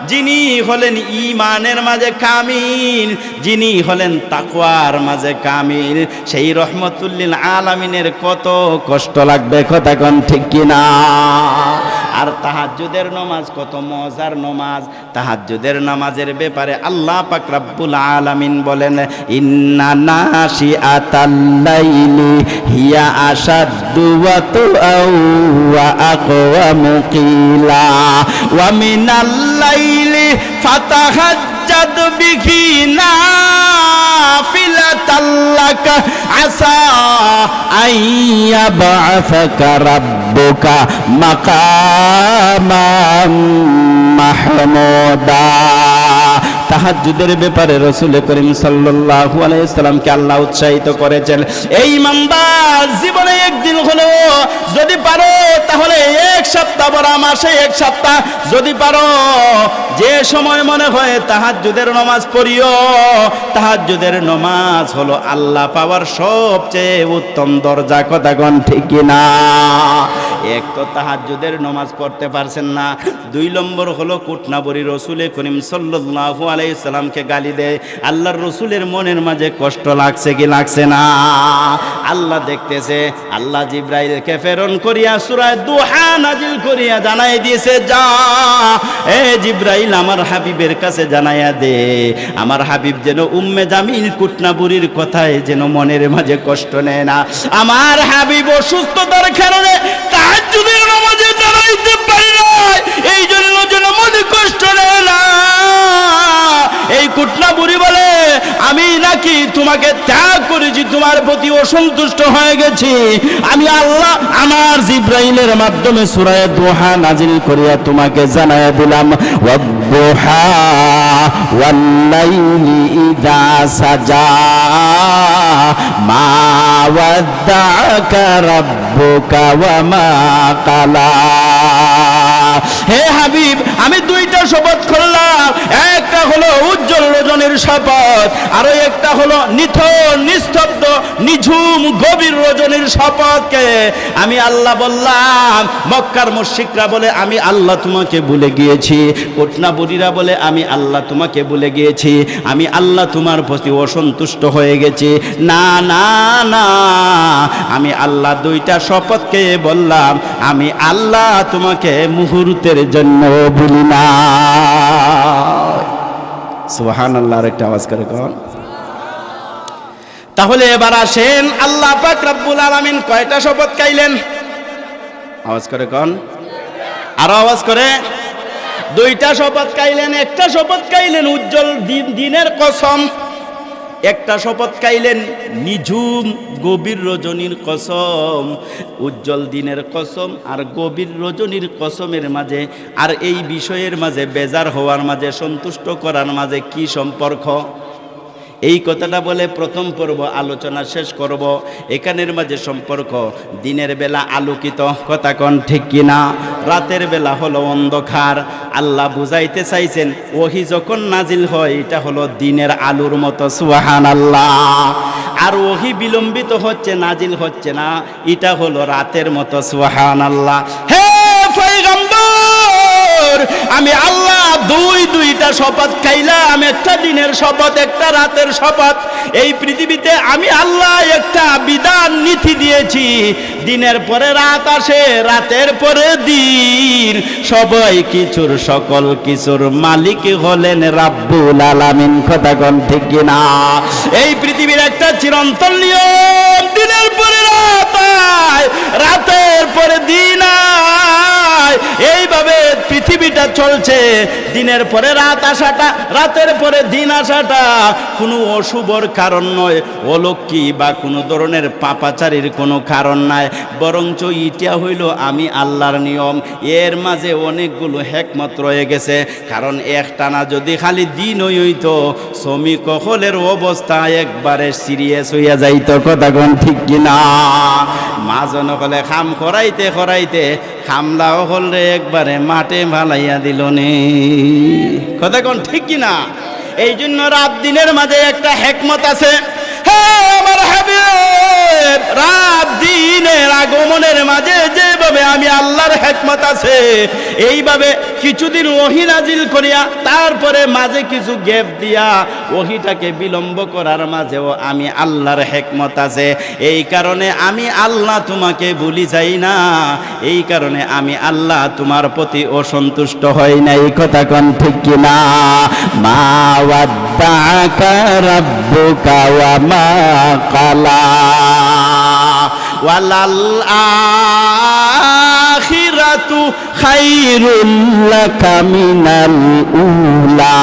যিনি হলেন ঈমানের মাঝে কামিল, যিনি হলেন তাকওয়ার মাঝে কামিল, সেই রহমতুল্লিল আলামিনের কত কষ্ট লাগবে, কথা কোন ঠিক কিনা? আর তাহাজ্জুদের নামাজ কত মজার নামাজ। তাহাজ্জুদের নামাজের ব্যাপারে আল্লাহ পাক রব্বুল আলামিন বলেন, ইন্না নাশিআতাল লাইলি হিয়া আশাদ্দু ওয়াতআউ ওয়া আকওয়ামু কিলা ওয়া মিনাল লাইলি ফাতাহাজ্জাদ বিহি নাফিলাতাল লাকা আসা আইয়াবআসাকা রাব্বুকা মাকামাম মাহমুদা। তাহাজ্জুদের ব্যাপারে রাসূল করিম সাল্লাল্লাহু আলাইহি সাল্লামকে আল্লাহ উৎসাহিত করেছেন, এই ইমানদার জীবনে একদিন হলেও যদি পারো তাহলে এক সপ্তাহ বড় মাসে এক সপ্তাহ যদি পারো যে সময় মনে হয় তাহাজ্জুদের নামাজ পড়িও। তাহাজ্জুদের নামাজ হলো আল্লাহ পাওয়ার সবচেয়ে উত্তম দরজা। কথা কোন ঠিক কিনা? এক তো তাহাজ্জুদের নামাজ পড়তে পারছেন না, 2 নম্বর হলো কুটনাবরী রাসূল করিম সাল্লাল্লাহু আলাইহি সাল্লামকে গালি দেয়। আল্লাহর রাসূলের মনের মাঝে কষ্ট লাগছে কি লাগছে না? আল্লাহ দেখতেছে। আল্লাহ জিবরাইলকে প্রেরণ করিয়া সূরা দুহা নাজিল করিয়া জানাই দিয়েছে, যা এ জিবরাইল আমার হাবিবের কাছে জানাইয়া দে, আমার হাবিব যেন উম্মে জামিল কুটনাবরীর কথায় যেন মনের মাঝে কষ্ট নেয় না। আমার হাবিব অসুস্থতার কারণে তাহাজ্জুদের নামাজে দাঁড়াইতে পারে না, এই জন্য যেন মনে কষ্ট নেয় না। এই কুটনাবরী বলে, আমি নাকি তোমাকে ত্যাগ করেছি, তোমার প্রতি অসন্তুষ্ট হয়ে গেছি। আমি আল্লাহ আমার জিবরাইলের মাধ্যমে সূরা দুহা নাজিল করিয়া তোমাকে জানাইয়া দিলাম, ওয়াদ-দুহা ওয়াল-লাইলি ইযা সাজা মা ওয়াদ্দাআকা রাব্বুকা ওয়া মা কালা। হে হাবিব, আমি 2টা শপথ করলাম, একটা হলো উজ্জ্বল রজনীর শপথ, আরো একটা হলো নিথর নিস্তব্ধ নিঝুম গভীর রজনীর শপথকে আমি আল্লাহ বললাম। মক্কার মুশরিকরা বলে আমি আল্লাহ তোমাকে ভুলে গিয়েছি, কুটনাবরীরা বলে আমি আল্লাহ তোমাকে ভুলে গিয়েছি, আমি আল্লাহ তোমার প্রতি অসন্তুষ্ট হয়ে গেছি। না না না, আমি আল্লাহ 2টা শপথকে বললাম, আমি আল্লাহ তোমাকে মুহূর্তের জন্য ভুলি না। সুবহানাল্লাহর একটা আওয়াজ করে কোন। তাহলে এবার আসেন, আল্লাহ পাক রব্বুল আলামিন কয়টা শপথ খাইলেন? আওয়াজ করে কোন, আরো আওয়াজ করে। 2টা শপথ খাইলেন। একটা শপথ খাইলেন উজ্জ্বল দিনের কসম, একটা শপথ খাইলেন নিঝুম গভীর রজনীর কসম। উজ্জ্বল দিনের কসম আর গভীর রজনীর কসমের মাঝে আর এই বিষয়ের মাঝে বেজার হওয়ার মাঝে সন্তুষ্ট করার মাঝে কি সম্পর্ক? এই কথাটা বলে প্রথম পর্ব আলোচনা শেষ করব। এখানের মাঝে সম্পর্ক, দিনের বেলা আলোকিত, কথা কোন ঠিক কিনা, রাতের বেলা হলো অন্ধকার। আল্লাহ বুঝাইতে চাইছেন ওহী যখন নাজিল হয় এটা হলো দিনের আলোর মতো, সুবহানাল্লাহ। আর ওহী বিলম্বিত হচ্ছে, নাজিল হচ্ছে না, এটা হলো রাতের মতো, সুবহানাল্লাহ। হে পয়গম্বর, আমি আল্লাহ 2টা শপথ খাইলাম, একটা দিনের শপথ একটা রাতের শপথ। এই পৃথিবীতে আমি আল্লাহ একটা বিধান নীতি দিয়েছি, দিনের পরে রাত আসে, রাতের পরে দিন, সবাই কিছুর সকল কিছুর মালিক হলেন রাব্বুল আলামিন, কথা কোন ঠিক কিনা? এই পৃথিবীর একটা চিরন্তন নিয়ম, দিনের পরে রাত আয়, রাতের পরে দিন আয়। এইভাবে পৃথিবীটা চলছে, দিনের পরে রাত আসাটা, রাতের পরে দিন আসাটা কোনো অশুভর কারণ নয়, অলৌকিক বা কোনো ধরনের পাপাচারীর কোনো কারণ নাই, বরঞ্চ ইটা হইল আমি আল্লাহর নিয়ম। এর মাঝে অনেকগুলো হিকমত রয়ে গেছে। কারণ একটানা যদি খালি দিন হইতো, শ্রমিক হলের অবস্থা একবারে সিরিয়াস হইয়া যাইতো, কথা কোন ঠিক কিনা? মাজন হলে খাম করাইতে করাইতে খামলাও হলে একবারে মাঠে ভালাইয়া দিল নে, কথা কোন ঠিক কিনা? এই জন্য রাত দিনের মাঝে একটা হিকমত আছে। হ্যাঁ আমার হাবিব, রাত দিনের আগমনের মাঝে যেভাবে আমি আল্লাহর হিকমত আছে, এইভাবে কিছুদিন ওহী নাজিল করিয়া তারপরে মাঝে কিছু গ্যাপ দিয়া ওহীটাকে বিলম্ব করার মাঝেও আমি আল্লাহর হিকমত আছে। এই কারণে আমি আল্লাহ তোমাকে ভুলি যাই না, এই কারণে আমি আল্লাহ তোমার প্রতি অসন্তুষ্ট হই না। এই কথা কোন ঠিক কিনা? মা ওয়াদ্দাকা রাব্বুকা ওয়া মা ক্বালা ওয়ালাল আখিরাতু খায়রুল লাকা মিনাল উলা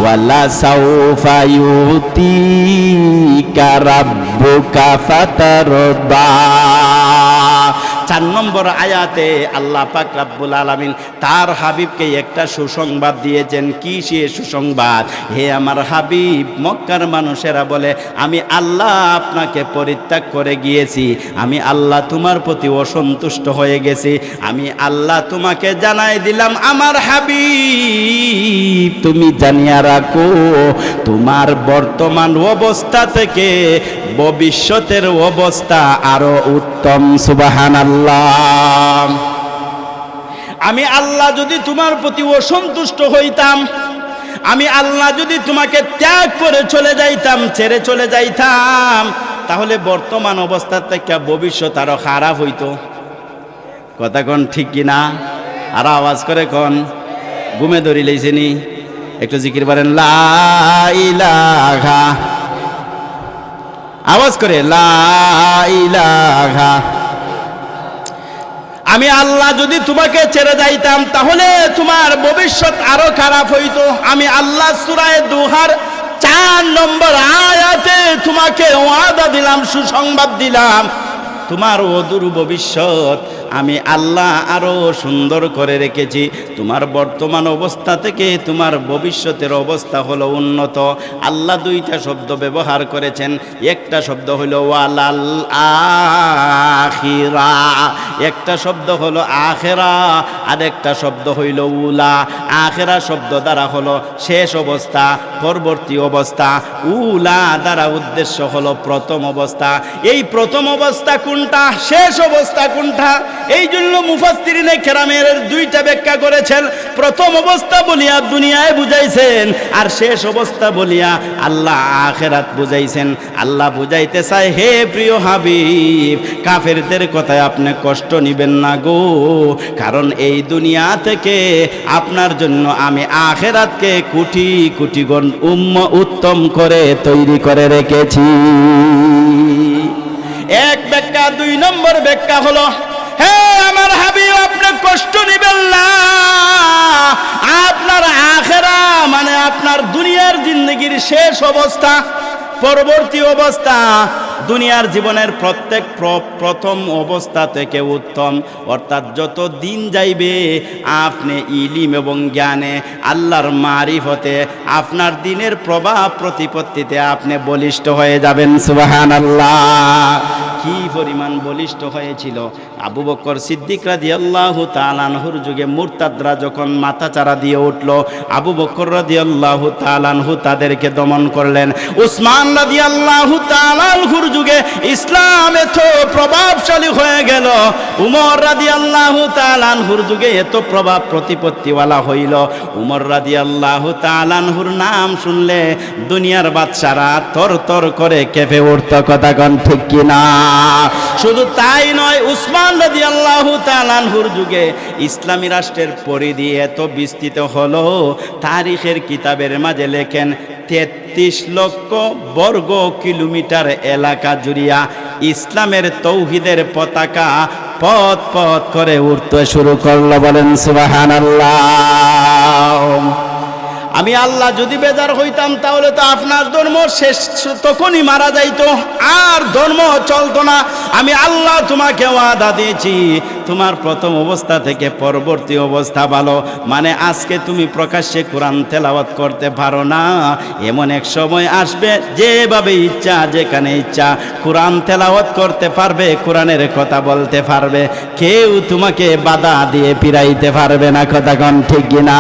ওয়ালা সাওফা ইউতিকা রাব্বুকা ফাতারদা। 4 নম্বর আয়াতে আল্লাহ পাক রব্বুল আলামিন তার হাবিবকে একটা সুসংবাদ দিয়েছেন। কি সে সুসংবাদ? হে আমার হাবিব, মক্কার মানুষেরা বলে আমি আল্লাহ আপনাকে পরিত্যাগ করে গিয়েছি, আমি আল্লাহ তোমার প্রতি অসন্তুষ্ট হয়ে গেছি। আমি আল্লাহ তোমাকে জানাই দিলাম আমার হাবিব, তুমি জানিয়া রাখো তোমার বর্তমান অবস্থা থেকে ভবিষ্যতের অবস্থা আরো উত্তম। সুবহানাল্লাহ। আমি আল্লাহ যদি তোমার প্রতি অসন্তুষ্ট হইতাম, আমি আল্লাহ যদি তোমাকে ত্যাগ করে চলে যাইতাম, ছেড়ে চলে যাইতাম, তাহলে বর্তমান অবস্থা থেকে ভবিষ্যৎ আরো খারাপ হইতো। কথা কোন ঠিক কিনা? আর আওয়াজ করে কোন, ঘুমে ধরি লইছেনি? একটু জিকির বলেন, লা ইলাহা, আওয়াজ করে লা ইলাহা। আমি আল্লাহ যদি তোমাকে ছেড়ে যাইতাম তাহলে তোমার ভবিষ্যৎ আরো খারাপ হইতো। আমি আল্লাহ সূরা দুহার 4 নম্বর আয়াতে তোমাকে ওয়াদা দিলাম, সুসংবাদ দিলাম, তোমার অদূর ভবিষ্যৎ আমি আল্লাহ আরো সুন্দর করে রেখেছি। তোমার বর্তমান অবস্থা থেকে তোমার ভবিষ্যতের অবস্থা হলো উন্নত। আল্লাহ 2টা শব্দ ব্যবহার করেছেন, একটা শব্দ হলো ওয়ালাল আখিরা, একটা শব্দ হলো আখেরা, আর একটা শব্দ হইল উলা। আখেরা শব্দ দ্বারা হলো শেষ অবস্থা, পরবর্তী অবস্থা। উলা দ্বারা উদ্দেশ্য হলো প্রথম অবস্থা। এই প্রথম অবস্থা কোনটা, শেষ অবস্থা কোনটা? এই জন্য মুফাসসিরিনে কেরামের 2টা ব্যাখ্যা করেছেন। প্রথম অবস্থা বলিয়া দুনিয়ায় বুঝাইছেন, আর শেষ অবস্থা বলিয়া আল্লাহ আখিরাত বুঝাইছেন। আল্লাহ বুঝাইতে চায়, হে প্রিয় হাবিব, কাফেরদের কথায় আপনি কষ্ট নিবেন না গো, কারণ এই দুনিয়া থেকে আপনার জন্য আমি আখিরাতকে কোটি কোটি গুণ উত্তম করে তৈরি করে রেখেছি। এক ব্যাখ্যা। 2 নম্বর ব্যাখ্যা হলো, হে আমার হাবিব, আপনি কষ্ট নিবেন না, আপনার আখিরা মানে আপনার দুনিয়ার জিন্দেগির শেষ অবস্থা, পরবর্তী অবস্থা দুনিয়ার জীবনের প্রথম অবস্থা থেকে উত্তম। অর্থাৎ যত দিন যাইবে আপনি ইলিম এবং জ্ঞানে, আল্লাহর মারিফতে, আপনার দিনের প্রভাব প্রতিপত্তিতে আপনি বলিষ্ঠ হয়ে যাবেন। সুবহানাল্লাহ। কি পরিমাণ বলিষ্ঠ হয়েছিল আবু বকর সিদ্দিক রাদিয়াল্লাহু তাআলা আনহুর যুগে। মুরতাদরা যখন মাথাচাড়া দিয়ে উঠল, আবু বকর রাদিয়াল্লাহু তাআলা আনহু তাদেরকে দমন করলেন। উসমান রাদিয়াল্লাহু তাআলা আনহুর যুগে ইসলাম এত প্রভাবশালী হয়ে গেল, উমর রাদিয়াল্লাহু তাআলা আনহুর যুগে এত প্রভাব প্রতিপত্তিওয়ালা হইল। উমর রাদিয়াল্লাহু তাআলা আনহুর নাম শুনলে দুনিয়ার বাদশারা তরতর করে কেঁপে উঠত। কথা কোন ঠিক কিনা? শুধু তাই নয়, উসমান রাদিয়াল্লাহু তাআলা আনহুর যুগে ইসলামী রাষ্ট্রের পরিধি এত বিস্তৃত হলো, তারিখের কিতাবের মাঝে লেখেন 33 লক্ষ বর্গ কিলোমিটার এলাকা জুড়িয়া ইসলামের তৌহিদের পতাকা পথ পথ করে উঠতে শুরু করলো। বলেন সুবহানাল্লাহ। আমি আল্লাহ যদি বেজার হইতাম তাহলে তো আপনার ধর্ম শেষ, তখনই মারা যাইতো, আর ধর্ম চলতো না। আমি আল্লাহ তোমাকে ওয়াদা দিয়েছি, তোমার প্রথম অবস্থা থেকে পরবর্তী অবস্থা ভালো। মানে আজকে তুমি প্রকাশ্যে কোরআন তেলাওয়াত করতে পারো না, এমন এক সময় আসবে যেভাবে ইচ্ছা, যেখানে ইচ্ছা কোরআন তেলাওয়াত করতে পারবে, কোরআনের কথা বলতে পারবে, কেউ তোমাকে বাধা দিয়ে পিরাইতে পারবে না। কথা কোন ঠিক কিনা?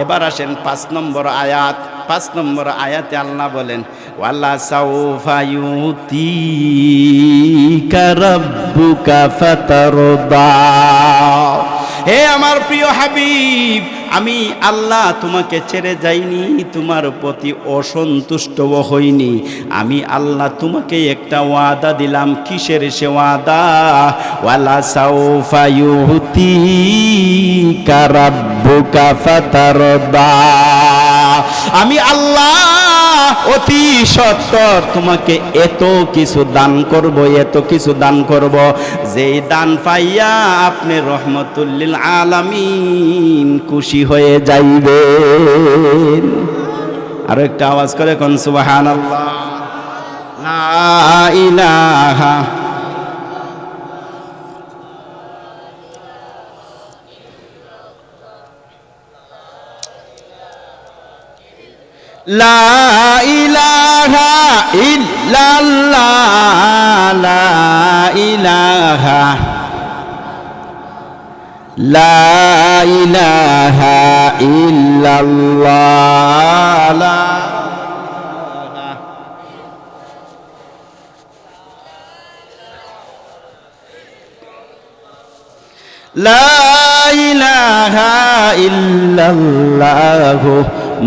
এবার আসেন 5 নম্বর আয়াত। 5 নম্বর আয়াতে আল্লাহ বলেন, ওয়ালা সাউফা ইউতিকা রাব্বুকা ফাতারদা। হে আমার প্রিয় হাবিব, আমি আল্লাহ তোমাকে ছেড়ে যাইনি, তোমার প্রতি অসন্তুষ্ট হইনি। আমি আল্লাহ তোমাকে একটা ওয়াদা দিলাম। কিসের সে ওয়াদা? ওয়ালা সাউফা ইউতিকা রাব্বুকা ফাতারদা। আমি আল্লাহ অতি সত্বর তোমাকে এত কিছু দান করব, এত কিছু দান করব, যেই দান পাইয়া আপনি রহমতুল্লিল আলামিন খুশি হয়ে যাইবেন। আর একটা আওয়াজ করে কোন সুবহানাল্লাহ। লা ইলাহা লা ইলাহা ইল্লাল্লাহ, লা ইলাহা, লা ইলাহা ইল্লাল্লাহ, লা ইলাহা ইল্লাল্লাহ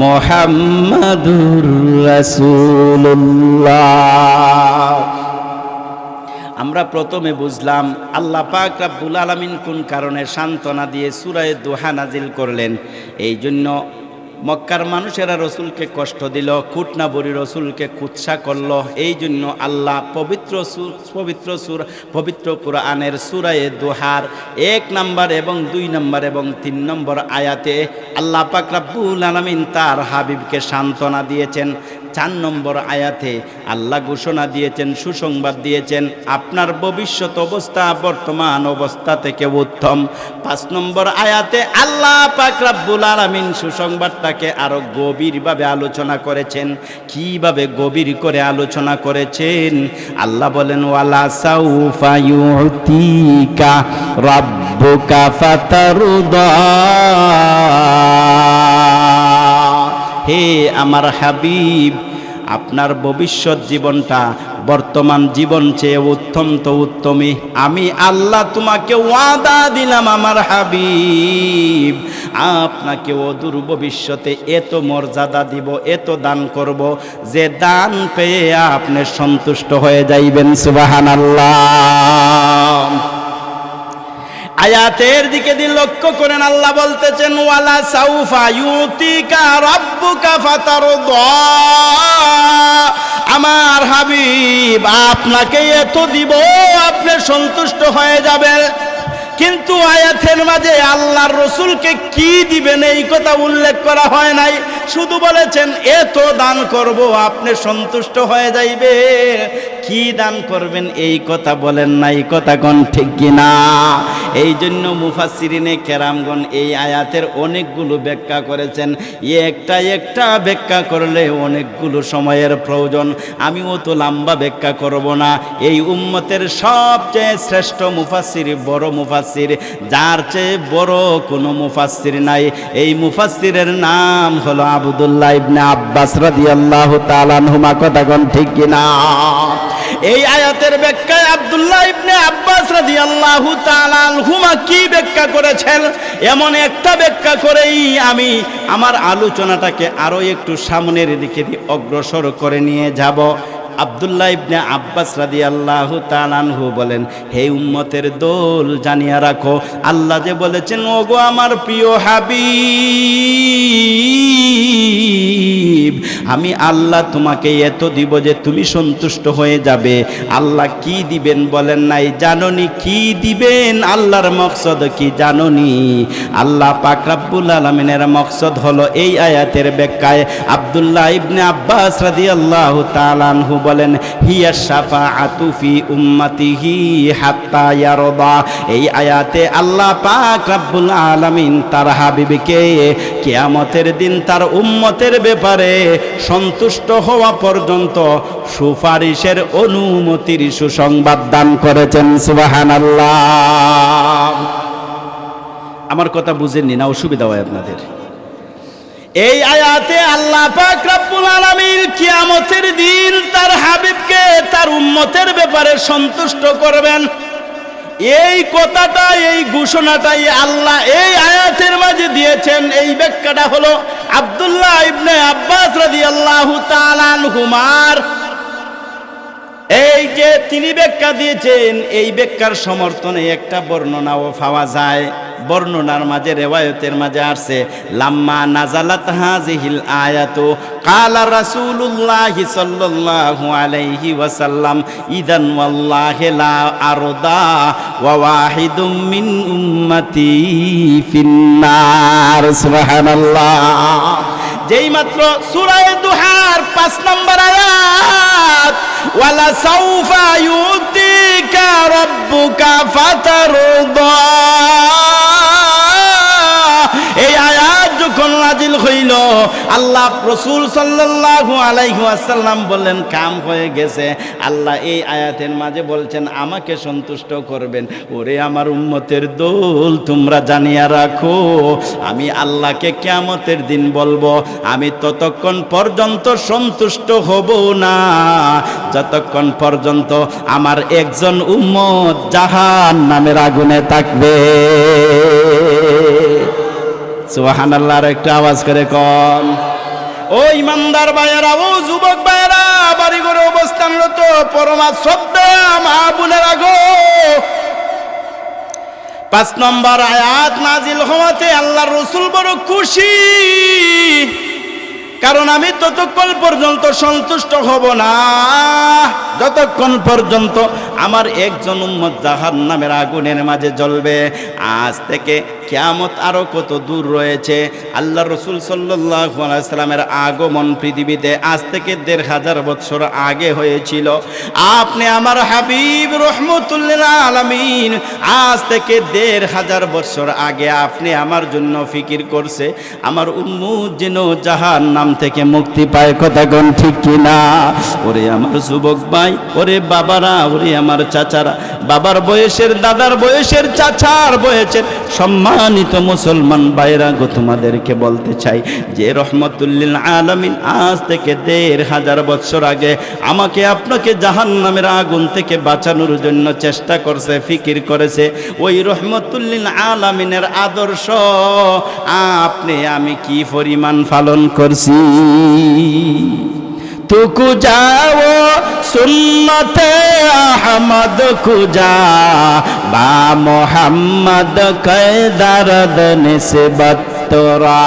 মুহাম্মাদুর রাসূলুল্লাহ। আমরা প্রথমে বুঝলাম আল্লাহ পাক রব্বুল আলামিন কোন কারণে সান্ত্বনা দিয়ে সূরা দোহা নাজিল করলেন। এই জন্য মক্কার মানুষেরা রসুলকে কষ্ট দিল, কুটনাবুরি রসুলকে কুৎসা করল। এই জন্য আল্লাহ পবিত্র কুরআনের সূরা দোহার 1 নম্বর এবং 2 নম্বর এবং 3 নম্বর আয়াতে আল্লাহ পাক রব্বুল আলামিন তার হাবিবকে সান্ত্বনা দিয়েছেন। 4 নম্বর আয়াতে আল্লাহ ঘোষণা দিয়েছেন, সুসংবাদ দিয়েছেন, আপনার ভবিষ্যৎ অবস্থা বর্তমান অবস্থা থেকে উত্তম। 5 নম্বর আয়াতে আল্লাহ পাক রব্বুল আলামিন সুসংবাদটাকে আরো গভীরভাবে আলোচনা করেছেন। কিভাবে গভীর করে আলোচনা করেছেন? আল্লাহ বলেন ওয়ালা সাউফা ইউতিকা রাব্বুকা ফাতারদা। হে আমার হাবিব, আপনার ভবিষ্যৎ জীবনটা বর্তমান জীবন চেয়ে উত্তম তো উত্তমই। আমি আল্লাহ তোমাকে ওয়াদা দিলাম আমার হাবিব, আপনাকে অদূর ভবিষ্যতে এত মর্যাদা দিব, এত দান করব, যে দান পেয়ে আপনি সন্তুষ্ট হয়ে যাইবেন। সুবহানাল্লাহ। আয়াতের দিকে দিন লক্ষ্য করেন, আল্লাহ বলতেছেন ওয়ালা সাউফা ইউতিকা রাব্বুকা ফাতারদা। আমার হাবিব, আপনাকে এত দিব, আপনি সন্তুষ্ট হয়ে যাবেন। কিন্তু আয়াতের মাঝে আল্লাহর রসুলকে কি দিবেন এই কথা উল্লেখ করা হয় নাই। শুধু বলেছেন এত দান করব, আপনি সন্তুষ্ট হয়ে যাইবে। কি দান করবেন এই কথা বলেন নাই। কথা কোন ঠিক কিনা? এই জন্য মুফাসসিরিনে কেরামগণ এই আয়াতের অনেকগুলো ব্যাখ্যা করেছেন। একটা ব্যাখ্যা করলে অনেকগুলো সময়ের প্রয়োজন। আমিও তো লম্বা ব্যাখ্যা করব না। এই উম্মতের সবচেয়ে শ্রেষ্ঠ মুফাসসির, বড় মুফাসসির, যার চেয়ে বড় কোনো মুফাসসির নাই। এই মুফাসসিরের নাম হলো আব্দুল্লাহ ইবনে আব্বাস রাদিয়াল্লাহু তাআলা আনহুমা। কথা কোন ঠিক কিনা? এই আয়াতের ব্যাখ্যায় আব্দুল্লাহ ইবনে আব্বাস রাদিয়াল্লাহু তাআলা আনহুমা কি ব্যাখ্যা করেছেন, এমন একটা ব্যাখ্যা করেই আমি আমার আলোচনাটাকে আরো একটু সামনের দিকে অগ্রসর করে নিয়ে যাব। আব্দুল্লাহ ইবনে আব্বাস রাদিয়াল্লাহু তাআলা আনহু বলেন, হে উম্মতের দল, জানিয়া রাখো আল্লাহ যে বলেছেন, ওগো আমার প্রিয় হাবিব, আমি আল্লাহ তোমাকে এত দিব যে তুমি সন্তুষ্ট হয়ে যাবে। আল্লাহ কি দিবেন বলেন নাই। জাননি কি দিবেন? আল্লাহর মকসদ কি জাননি? আল্লাহ পাক রব্বুল আলামিনের মকসদ হলো এই আয়াতের ব্যাখ্যায় আব্দুল্লাহ ইবনে আব্বাস রাদিয়াল্লাহু তাআলা আনহু বলেন, হিয়া শাফাআতু ফি উম্মতিহি হাত্তা ইয়ারদা। এই আয়াতে আল্লাহ পাক রব্বুল আলামিন তার হাবিবকে কিয়ামতের দিন তার উম্মতের ব্যাপারে সন্তুষ্ট হওয়া পর্যন্ত সুপারিশের অনুমতির সুসংবাদ দান করেছেন। সুবহানাল্লাহ। আমার কথা বুঝেননি না? অসুবিধা হয় আপনাদের? এই আয়াতে আল্লাহ পাক রব্বুল আলামিন কিয়ামতের দিন তার হাবিবকে তার উম্মতের ব্যাপারে সন্তুষ্ট করবেন। এই কথাটা, এই ঘোষণাটাই আল্লাহ এই আয়াতের মাঝে দিয়েছেন। এই ব্যাখ্যাটা হলো আব্দুল্লাহ ইবনে আব্বাস রাদিয়াল্লাহু তাআলা আনহুমার। এই যে তিনি ব্যাখ্যা দিয়েছেন, এই ব্যাখ্যার সমর্থনে একটা বর্ণনাও পাওয়া যায়। বর্ণনার মাঝে, রিওয়ায়াতের মাঝে আসছে, লাম্মা নাজালাত হাযিহিল আয়াতু ক্বালা রাসূলুল্লাহি সাল্লাল্লাহু আলাইহি ওয়াসাল্লাম ইদান ওয়াল্লাহি লা আরদা ওয়া ওয়াহিদুম মিন উম্মতি ফিন্নার। সুবহানাল্লাহ। যেই মাত্র সূরা দুহার ৫ নম্বর আয়াত, ওয়ালা সাউফা ইউতিকা রাব্বুকা ফাতারদা, এই আয়াত যখন নাজিল হইল, আল্লাহ রাসূল সাল্লাল্লাহু আলাইহি ওয়াসাল্লাম বললেন কাম হয়ে গেছে। আল্লাহ এই আয়াতের মাঝে বলছেন আমাকে সন্তুষ্ট করবেন। ওরে আমার উম্মতের দল, তোমরা জানিয়া রাখো, আমি আল্লাহকে কিয়ামতের দিন বলবো, আমি ততক্ষণ পর্যন্ত সন্তুষ্ট হব না যতক্ষণ পর্যন্ত আমার একজন উম্মত জাহান্নামের আগুনে থাকবে। সুবহানাল্লাহ। আর একটু আওয়াজ করে কোন। ও ইমানদার ভাইয়েরা, ও যুবক ভাইয়েরা, বাড়ি ঘরে অবস্থানরত পরমা শ্রদ্ধা মা বোনেরা গো, ৫ নম্বর আয়াত নাজিল হওয়াতে আল্লাহর রাসূল বড় খুশি, কারণ আমি ততক্ষণ পর্যন্ত সন্তুষ্ট হব না যতক্ষণ পর্যন্ত আমার একজন উম্মত জাহান্নামের আগুনের মাঝে জ্বলবে। আজ থেকে কিয়ামত আরো কত দূর রয়েছে। আল্লাহ রাসূল সাল্লাল্লাহু আলাইহি সাল্লামের আগমন পৃথিবীতে আজ থেকে ১৫০০ বছর আগে হয়েছিল। আপনি আমার হাবিব রাহমাতুল আলামিন আজ থেকে ১৫০০ বছর আগে আপনি আমার জন্য ফিকির করছে আমার উম্মত যেন জাহান্নাম থেকে মুক্তি পায়। কথা কোন ঠিক কিনা? ওরে আমার যুবক ভাই, ওরে বাবারা, ওরে আমার চাচারা, বাবার বয়সের, দাদার বয়সের, চাচার বয়সের সম্মানিত মুসলমান ভাইরা গো, তোমাদেরকে বলতে চাই যে রহমতুল্লিল আলামিন আজ থেকে ১৫০০ বছর আগে আমাকে আপনাকে জাহান্নামের আগুন থেকে বাঁচানোর জন্য চেষ্টা করছে, ফিকির করেছে। ওই রহমতুল্লিল আলামিনের আদর্শ আপনি আমি কি পরিমাণ পালন করছি। तुकु जाओ सुन्नते अहमद कुजा बा मोहम्मद कै दर्द निस्बत तोरा।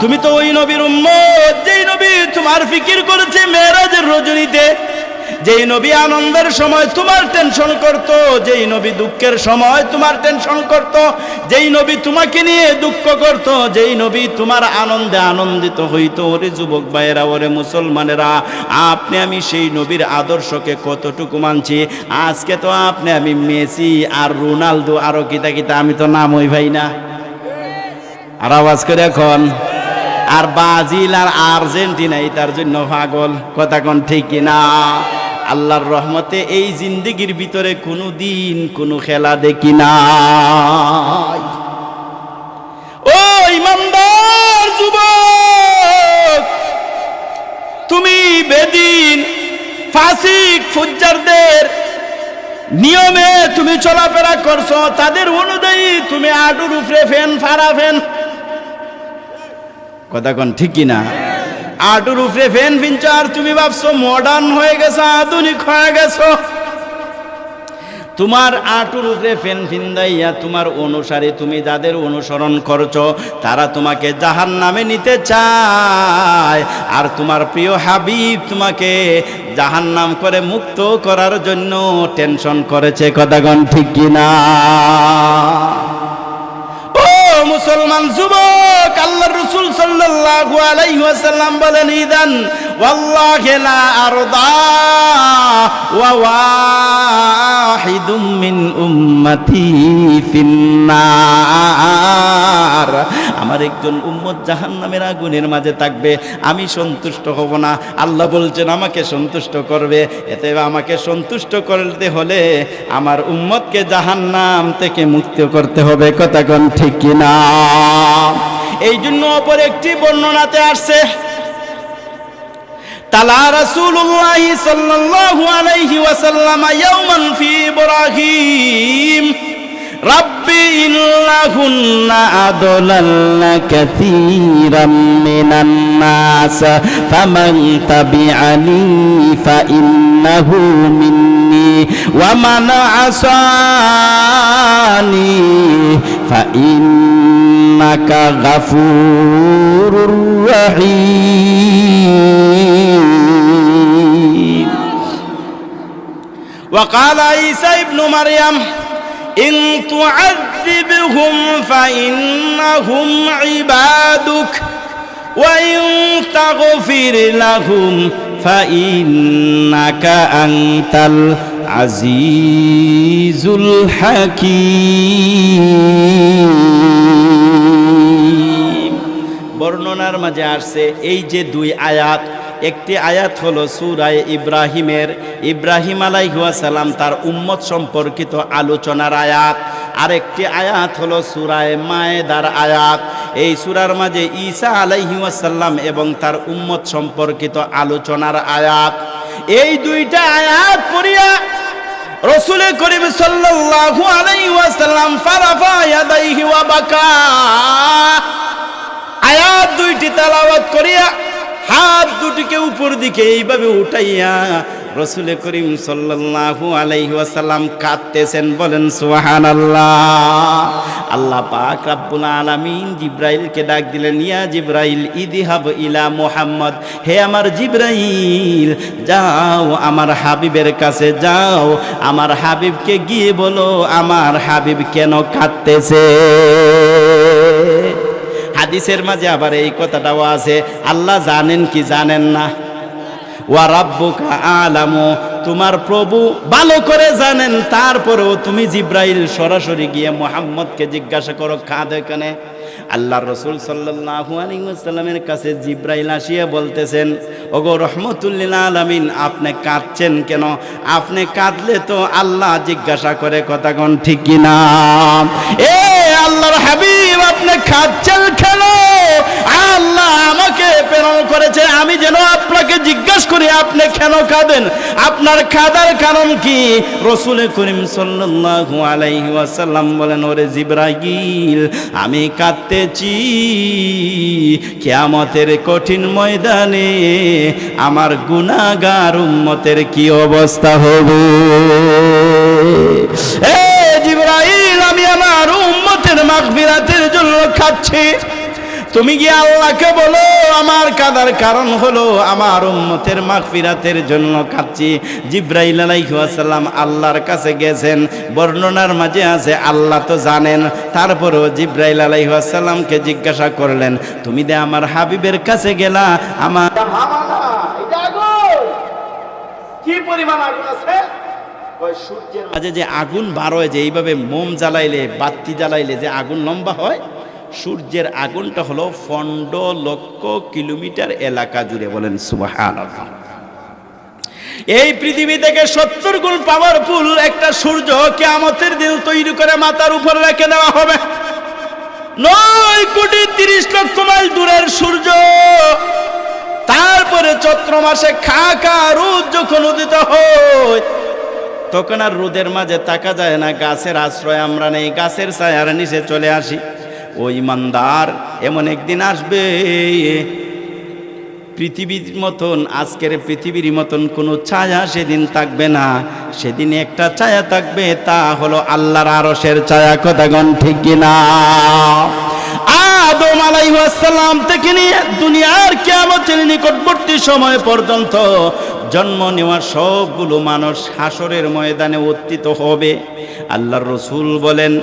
তুমি তো ওই নবীর উম্মত যেই নবী তোমার ফিকির করেছে মেরাজের রজনীতে, যেই নবী আনন্দের সময় তোমার টেনশন করত, যেই নবী দুঃখের সময় তোমার টেনশন করত, যেই নবী তোমাকে নিয়ে দুঃখ করত, যেই নবী তোমার আনন্দে আনন্দিত হইত। ওরে যুবক ভাইয়েরা, ওরে মুসলমানেরা, আপনি আমি সেই নবীর আদর্শকে কতটুকু মানছি। আজকে তো আপনি আমি মেসি আর রোনালদো আরো কিতা কিতা, আমি তো নাম ওই ভাই না। আর আওয়াজ করে এখন, আর ব্রাজিল আর আর্জেন্টিনা তার জন্য পাগল। কথা কোন ঠিক কিনা? আল্লাহর রহমতে এই জিন্দেগির ভিতরে কোনো দিন কোনো খেলা দেখি নাই। ও ইমানদার যুবক, তুমি বেদিন ফাসিক ফুজ্জারদের নিয়মে তুমি চলাফেরা করছো, তাদের অনুযায়ী তুমি আডুর উপরে ফ্যান ফাড়া ফ্যান। কথা কোন ঠিক কিনা? আটুর উপরে ফ্যান ফিনছো আর তুমি ভাবছো মডার্ন হয়ে গেছো, আধুনিক হয়ে গেছো। তোমার আটুর উপরে ফ্যান ফিন্দাইয়া তোমার অনুসারী, তুমি যাদের অনুসরণ করছো তারা তোমাকে জাহান্নামে নিতে চায়, আর তোমার প্রিয় হাবিব তোমাকে জাহান্নাম করে মুক্ত করার জন্য টেনশন করেছে। কথা কোন ঠিক কিনা? মুসলমান যুবক, আল্লাহর রাসূল সাল্লাল্লাহু আলাইহি ওয়াসাল্লাম বলেন ইদান ওয়াল্লাহি লা আরদা ওয়া ওয়াহিদুম মিন উম্মতি ফিন্নার। আমার একজন উম্মত জাহান্নামের আগুনের মাঝে থাকবে, আমি সন্তুষ্ট হব না। আল্লাহ বলছেন আমাকে সন্তুষ্ট করবে। এতে আমাকে সন্তুষ্ট করতে হলে আমার উম্মতকে জাহান্নাম থেকে মুক্ত করতে হবে। কথা কোন ঠিক কিনা? এই জন্য অপর একটি বর্ণনাতে আসছে তালা রাসূলুল্লাহ সাল্লাল্লাহু আলাইহি ওয়াসাল্লাম ইয়াওমান ফি ইব্রাহিম রাব্বি ইন্নাহুন্না আদলালনা কাসীরাম মিনান নাস ফামান তাবিআনি ফাইন্নাহু মিন্নি ওয়া মান আসানি ফাইন্নাকা গাফুরুর রহিম। وقال عيسى ابن مريم إن تعذبهم فإنهم عبادك وإن تغفر لهم فإنك أنت العزيز الحكيم। বর্ণনার মাঝে আসছে এই যে দুই আয়াত, একটি আয়াত হলো সূরা ইব্রাহিমের, ইব্রাহিম আলাইহিস সালাম তার উম্মত সম্পর্কিত আলোচনার আয়াত। আরেকটি আয়াত হলো সূরা মায়েদার আয়াত। এই সূরার মাঝে ঈসা আলাইহিস সালাম এবং তার উম্মত সম্পর্কিত আলোচনার আয়াত। এই দুইটা আয়াত পড়িয়া রাসূল করিম সাল্লাল্লাহু আলাইহি ওয়াসাল্লাম ফারাফা ইয়াদাইহি ওয়া বাকা, আয়াত দুইটি তেলাওয়াত করিয়া হাত দুটিকে উপর দিকে এইভাবে উঠাইয়া রাসূল করিম সাল্লাল্লাহু আলাইহি ওয়াসাল্লাম কাঁদতেছেন। বলেন সুবহানাল্লাহ। আল্লাহ পাক রব্বুল আলামিন জিবরাইলকে ডাক দিলেন, ইয়া জিবরাইল ইযহাব ইলা মুহাম্মদ, হে আমার জিবরাইল যাও আমার হাবিবের কাছে যাও, আমার হাবিবকে গিয়ে বলো আমার হাবিব কেন কাঁদতেছে। হাদিসের মাঝে আবার এই কথাটাও আছে, আল্লাহ জানেন কি জানেন না? ওয়া রাব্বুকা আলামু, তোমার প্রভু ভালো করে জানেন, তারপরেও তুমি জিবরাইল সরাসরি গিয়ে মুহাম্মদকে জিজ্ঞাসা করো কাঁদে কেন। আল্লাহর রাসূল সাল্লাল্লাহু আলাইহি ওয়াসাল্লামের কাছে জিবরাইল আসিয়া বলতেছেন, ওগো রহমতুল লিল আলামিন আপনি কাঁদছেন কেন? আপনি কাঁদলে তো আল্লাহ জিজ্ঞাসা করে, কথা কোন ঠিক কি না? এ আল্লাহর হাবিব আপনি কাঁদছেন কেন? আল্লাহ আমাকে প্রেরণ করেছে আমি যেন আপনাকে জিজ্ঞাসা করি আপনি কেন কাঁদেন, আপনার কাঁদার কারণ কি? রাসূল করিম সাল্লাল্লাহু আলাইহি ওয়াসাল্লাম বলেন, ওরে জিবরাইল আমি কাঁদতেছি কিয়ামতের কঠিন ময়দানে আমার গুনাহগার উম্মতের কি অবস্থা হবে। এ জিবরাইল আমি আমার উম্মতের মাগফিরাতের জন্য কাঁদছি, তুমি গিয়ে আল্লাহকে বলো আমার কাঁদার কারণ হলো আমার উম্মতের মাগফিরাতের জন্য কাঁদছি। জিবরাইল আলাইহিস সালাম আল্লাহর কাছে গেছেন, বর্ণনার মাঝে আছে আল্লাহ তো জানেন, তারপরেও জিবরাইল আলাইহিস সালামকে জিজ্ঞাসা করলেন, তুমি দে আমার হাবিবের কাছে গেলা, আমার কি পরিমাণ আগুন আছে? ওই সূর্যের মাঝে যে আগুন বার হয়, যে এইভাবে মোম জ্বালাইলে বাতি জ্বালাইলে যে আগুন লম্বা হয়, সূর্যের আগুনটা হলো 15 লক্ষ কিলোমিটার এলাকা জুড়ে। বলেন সুবহানাল্লাহ। এই পৃথিবী থেকে 70 গুণ পাওয়ারফুল একটা সূর্য কিয়ামতের দিন তৈরি করে মাথার উপর রেখে দেওয়া হবে। 9 কোটি 30 লক্ষ মাইল দূরের সূর্য। তারপরে চৈত্র মাসে খাকা রোদ যখন উদিত হয় তখন আর রোদের মাঝে থাকা যায় না, গাছের আশ্রয় আমরা নেই, গাছের ছায়ার নিচে চলে আসি। ও ইমানদার, এমন একদিন আসবে পৃথিবীর মতন, আজকের পৃথিবীর মতন কোনো ছায়া সেদিন থাকবে না। সেদিন একটা ছায়া থাকবে, তা হলো আল্লাহর আরশের ছায়া। কথা কোন ঠিক কিনা? আদম আলাইহিস সালাম থেকে নিয়ে দুনিয়ার কিয়ামতের নিকটবর্তী সময় পর্যন্ত জন্ম নেওয়া সবগুলো মানুষ হাসরের ময়দানে উত্থিত হবে। আল্লাহর রাসূল বলেন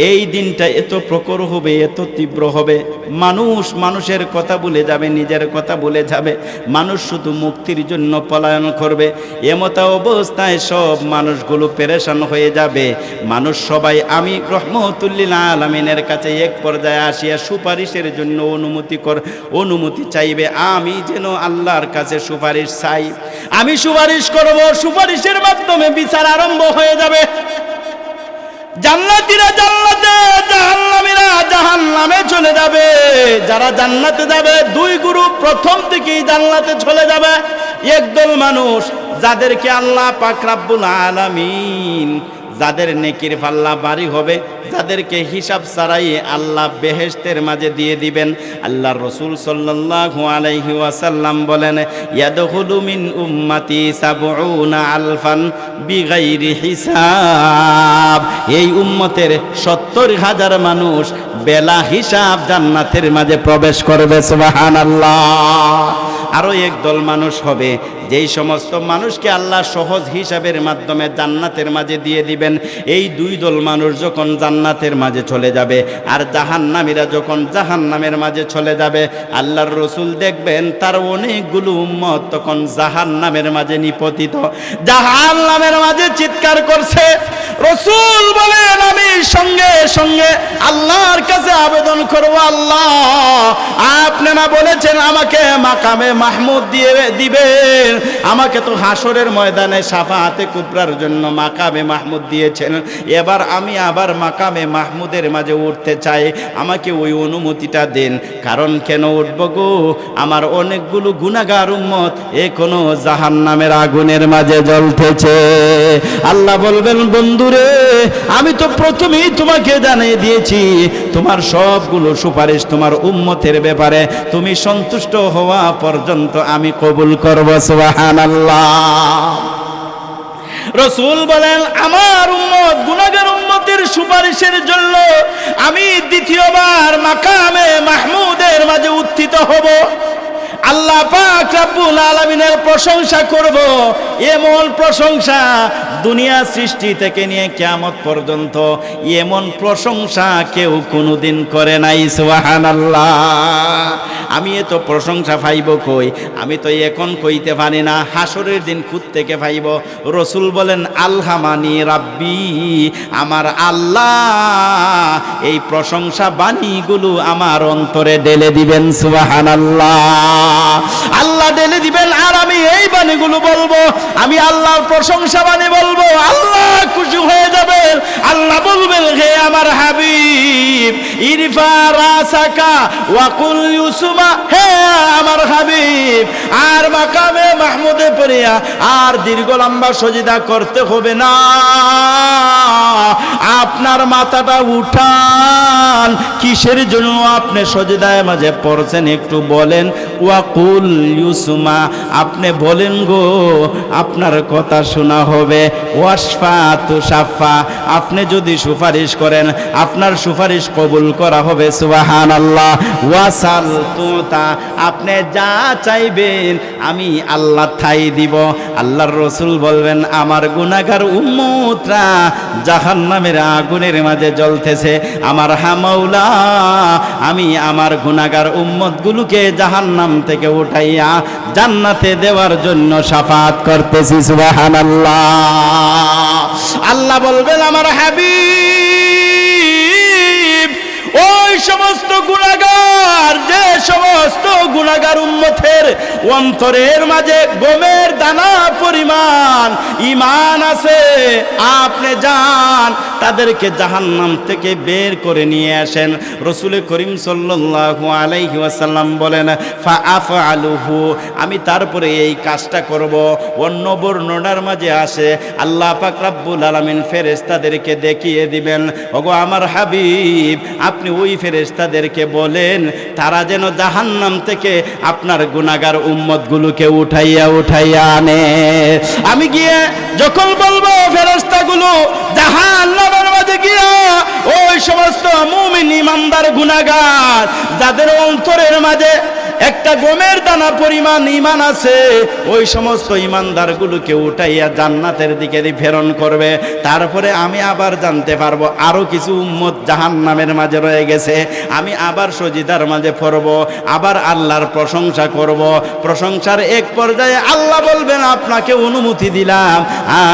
এই দিনটা এত প্রখর হবে, এত তীব্র হবে, মানুষ মানুষের কথা ভুলে যাবে, নিজের কথা ভুলে যাবে, মানুষ শুধু মুক্তির জন্য পলায়ন করবে। এমতা অবস্থায় সব মানুষগুলো পেরেশান হয়ে যাবে। মানুষ সবাই আমি রহমতুল লিল আলামিনের কাছে এক পর্যায়ে আসিয়া সুপারিশের জন্য অনুমতি চাইবে। আমি যেন আল্লাহর কাছে সুপারিশ চাই, আমি সুপারিশ করব, সুপারিশের মাধ্যমে বিচার আরম্ভ হয়ে যাবে। জান্নাতীরা জান্নাতে, জাহান্নামীরা জাহান্নামে চলে যাবে, যারা জান্নাতে যাবে দুই গ্রুপ প্রথম থেকেই জান্নাতে চলে যাবে। একদল মানুষ যাদেরকে আল্লাহ পাক রব্বুল আলামিন যাদের নেকির পাল্লা ভারী হবে, যাদেরকে হিসাব ছাড়াই আল্লাহ বেহেশতের মাঝে দিয়ে দিবেন। আল্লাহর রাসূল সাল্লাল্লাহু আলাইহি ওয়াসাল্লাম বলেন, ইয়াদখুলু মিন উম্মতি ৭০ আলফান বিগাইরি হিসাব। এই উম্মতের ৭০,০০০ মানুষ বেলা হিসাব জান্নাতের মাঝে প্রবেশ করবে। সুবহানাল্লাহ। আরো একদল মানুষ হবে, যেই সমস্ত মানুষকে আল্লাহ সহজ হিসাবের মাধ্যমে জান্নাতের মাঝে দিয়ে দিবেন। এই দুই দল মানুষ যখন জান্নাতের মাঝে চলে যাবে আর জাহান্নামীরা যখন জাহান্নামের মাঝে চলে যাবে, আল্লাহর রাসূল দেখবেন তার অনেকগুলো উম্মত তখন জাহান্নামের মাঝে নিপতিত, জাহান্নামের মাঝে চিৎকার করছে। রাসূল বলেন, আমি সঙ্গে সঙ্গে আল্লাহর কাছে আবেদন করব, আল্লাহ আপনি না বলেছেন আমাকে মাকামে মাহমুদ দিয়ে দিবেন, আমাকে তো হাসরের ময়দানে শাফাআতে কুবরার জন্য মাকামে মাহমুদ দিয়েছেন, এবার আমি আবার মাকামে মাহমুদের মাঝে উঠতে চাই, আমাকে ওই অনুমতিটা দেন। কারণ কেন উঠব গো, আমার অনেকগুলো গুনাহগার উম্মত এখনো জাহান্নামের আগুনের মাঝে জ্বলতেছে। আল্লাহ বলবেন, বন্ধুরে আমি তো প্রথমেই তোমাকে জানিয়ে দিয়েছি, তোমার সবগুলো সুপারিশ তোমার উম্মতের ব্যাপারে তুমি সন্তুষ্ট হওয়া পর্যন্ত আমি কবুল করব। সুবহানাল্লাহ। রাসূল বলেন, আমার উম্মত গুনাহগার উম্মতের সুপারিশের জন্য আমি দ্বিতীয়বার মাকামে মাহমুদের মাঝে উত্থিত হব, আল্লাহ পাক রব্বুল আলামিনের প্রশংসা করব। এমন প্রশংসা দুনিয়া সৃষ্টি থেকে নিয়ে কিয়ামত পর্যন্ত এমন প্রশংসা কেউ কোনোদিন করে নাই। সুবহানাল্লাহ। আমি এত প্রশংসা পাইব কই, আমি তো এখন কইতে পারি না, হাসরের দিন খুদ থেকে পাইব। রাসূল বলেন, আলহামানি রাব্বি, আমার আল্লাহ এই প্রশংসা বাণীগুলো আমার অন্তরে ঢেলে দিবেন। সুবহানাল্লাহ। আল্লাহ ঢেলে দিবেন আর আমি এই বাণীগুলো বলবো, আমি আল্লাহর প্রশংসা বাণী বলবো, আল্লাহ খুশি হয়ে যাবেন। আল্লাহ বলবেন, হে আমার হাবিব ইরফা রাসাকা ওয়া কুল ইউসুমা, হে আমার হাবিব আর মাকামে মাহমুদে পড়িয়া আর দীর্ঘ লম্বা সজিদা করতে হবে না, আপনার মাথাটা উঠান। কিসের জন্য আপনি সজিদায় মাঝে পড়ছেন একটু বলেন। ওয়াকুল ইউসুমা, আপনি বলেন গো, আপনার কথা শোনা হবে। ওয়াশফা তুশাফা, আপনি যদি সুপারিশ করেন আপনার সুপারিশ কবুল করা হবে। সুবহানাল্লাহ। ওয়াসাল তুতা, আপনি যা চাইবেন আমি আল্লাহ তাই দিব। আল্লাহর রাসূল বলবেন, আমার গুনাহগার উম্মতরা জাহান্নামের আগুনের মাঝে জ্বলতেছে, আমার হামাওলা আমি আমার গুনাহগার উম্মতগুলোকে জাহান্নাম থেকে উঠাইয়া জান্নাতে দেওয়ার জন্য শাফাআত করতেছি। সুবহানাল্লাহ। আল্লাহ বলবেন, আমার হাবিব ওই সমস্ত গুনাহগার, যে সমস্ত গুনাহগার উম্মতের অন্তরের মাঝে গমের দানা পরিমাণ ঈমান আছে, আপনি যান তাদেরকে জাহান্নাম থেকে বের করে নিয়ে আসেন। রাসূল করিম সাল্লাল্লাহু আলাইহি ওয়াসাল্লাম বলেন, ফাআফআলুহু, আমি তারপরে এই কাজটা করব। অন্য বর্ণনার মাঝে আসে আল্লাহ পাক রব্বুল আলামিন ফেরেশতাদেরকে দেখিয়ে দিবেন, ওগো আমার হাবিব আপনি ওই ফেরেশতাদেরকে বলেন তারা যেন জাহান্নাম থেকে আপনার গুনাহগার উম্মতগুলোকে উঠাইয়া উঠাইয়া আনে। আমি গিয়ে যখন বলবো ফেরেশতাগুলো জাহান্নামের মাঝে গিয়া ওই সমস্ত মুমিন ইমানদার গুনাহগার যাদের অন্তরের মাঝে একটা গমের দানা পরিমাণ ঈমান আছে, ওই সমস্ত ঈমানদারগুলোকে উঠাইয়া জান্নাতের দিকে প্রেরণ করবে। তারপরে আমি আবার জানতে পারবো আরো কিছু উম্মত জাহান্নামের মাঝে রয়ে গেছে, আমি আবার সজিদার মাঝে পড়ব, আবার আল্লাহর প্রশংসা করব। প্রশংসার এক পর্যায়ে আল্লাহ বলবেন, আপনাকে অনুমতি দিলাম,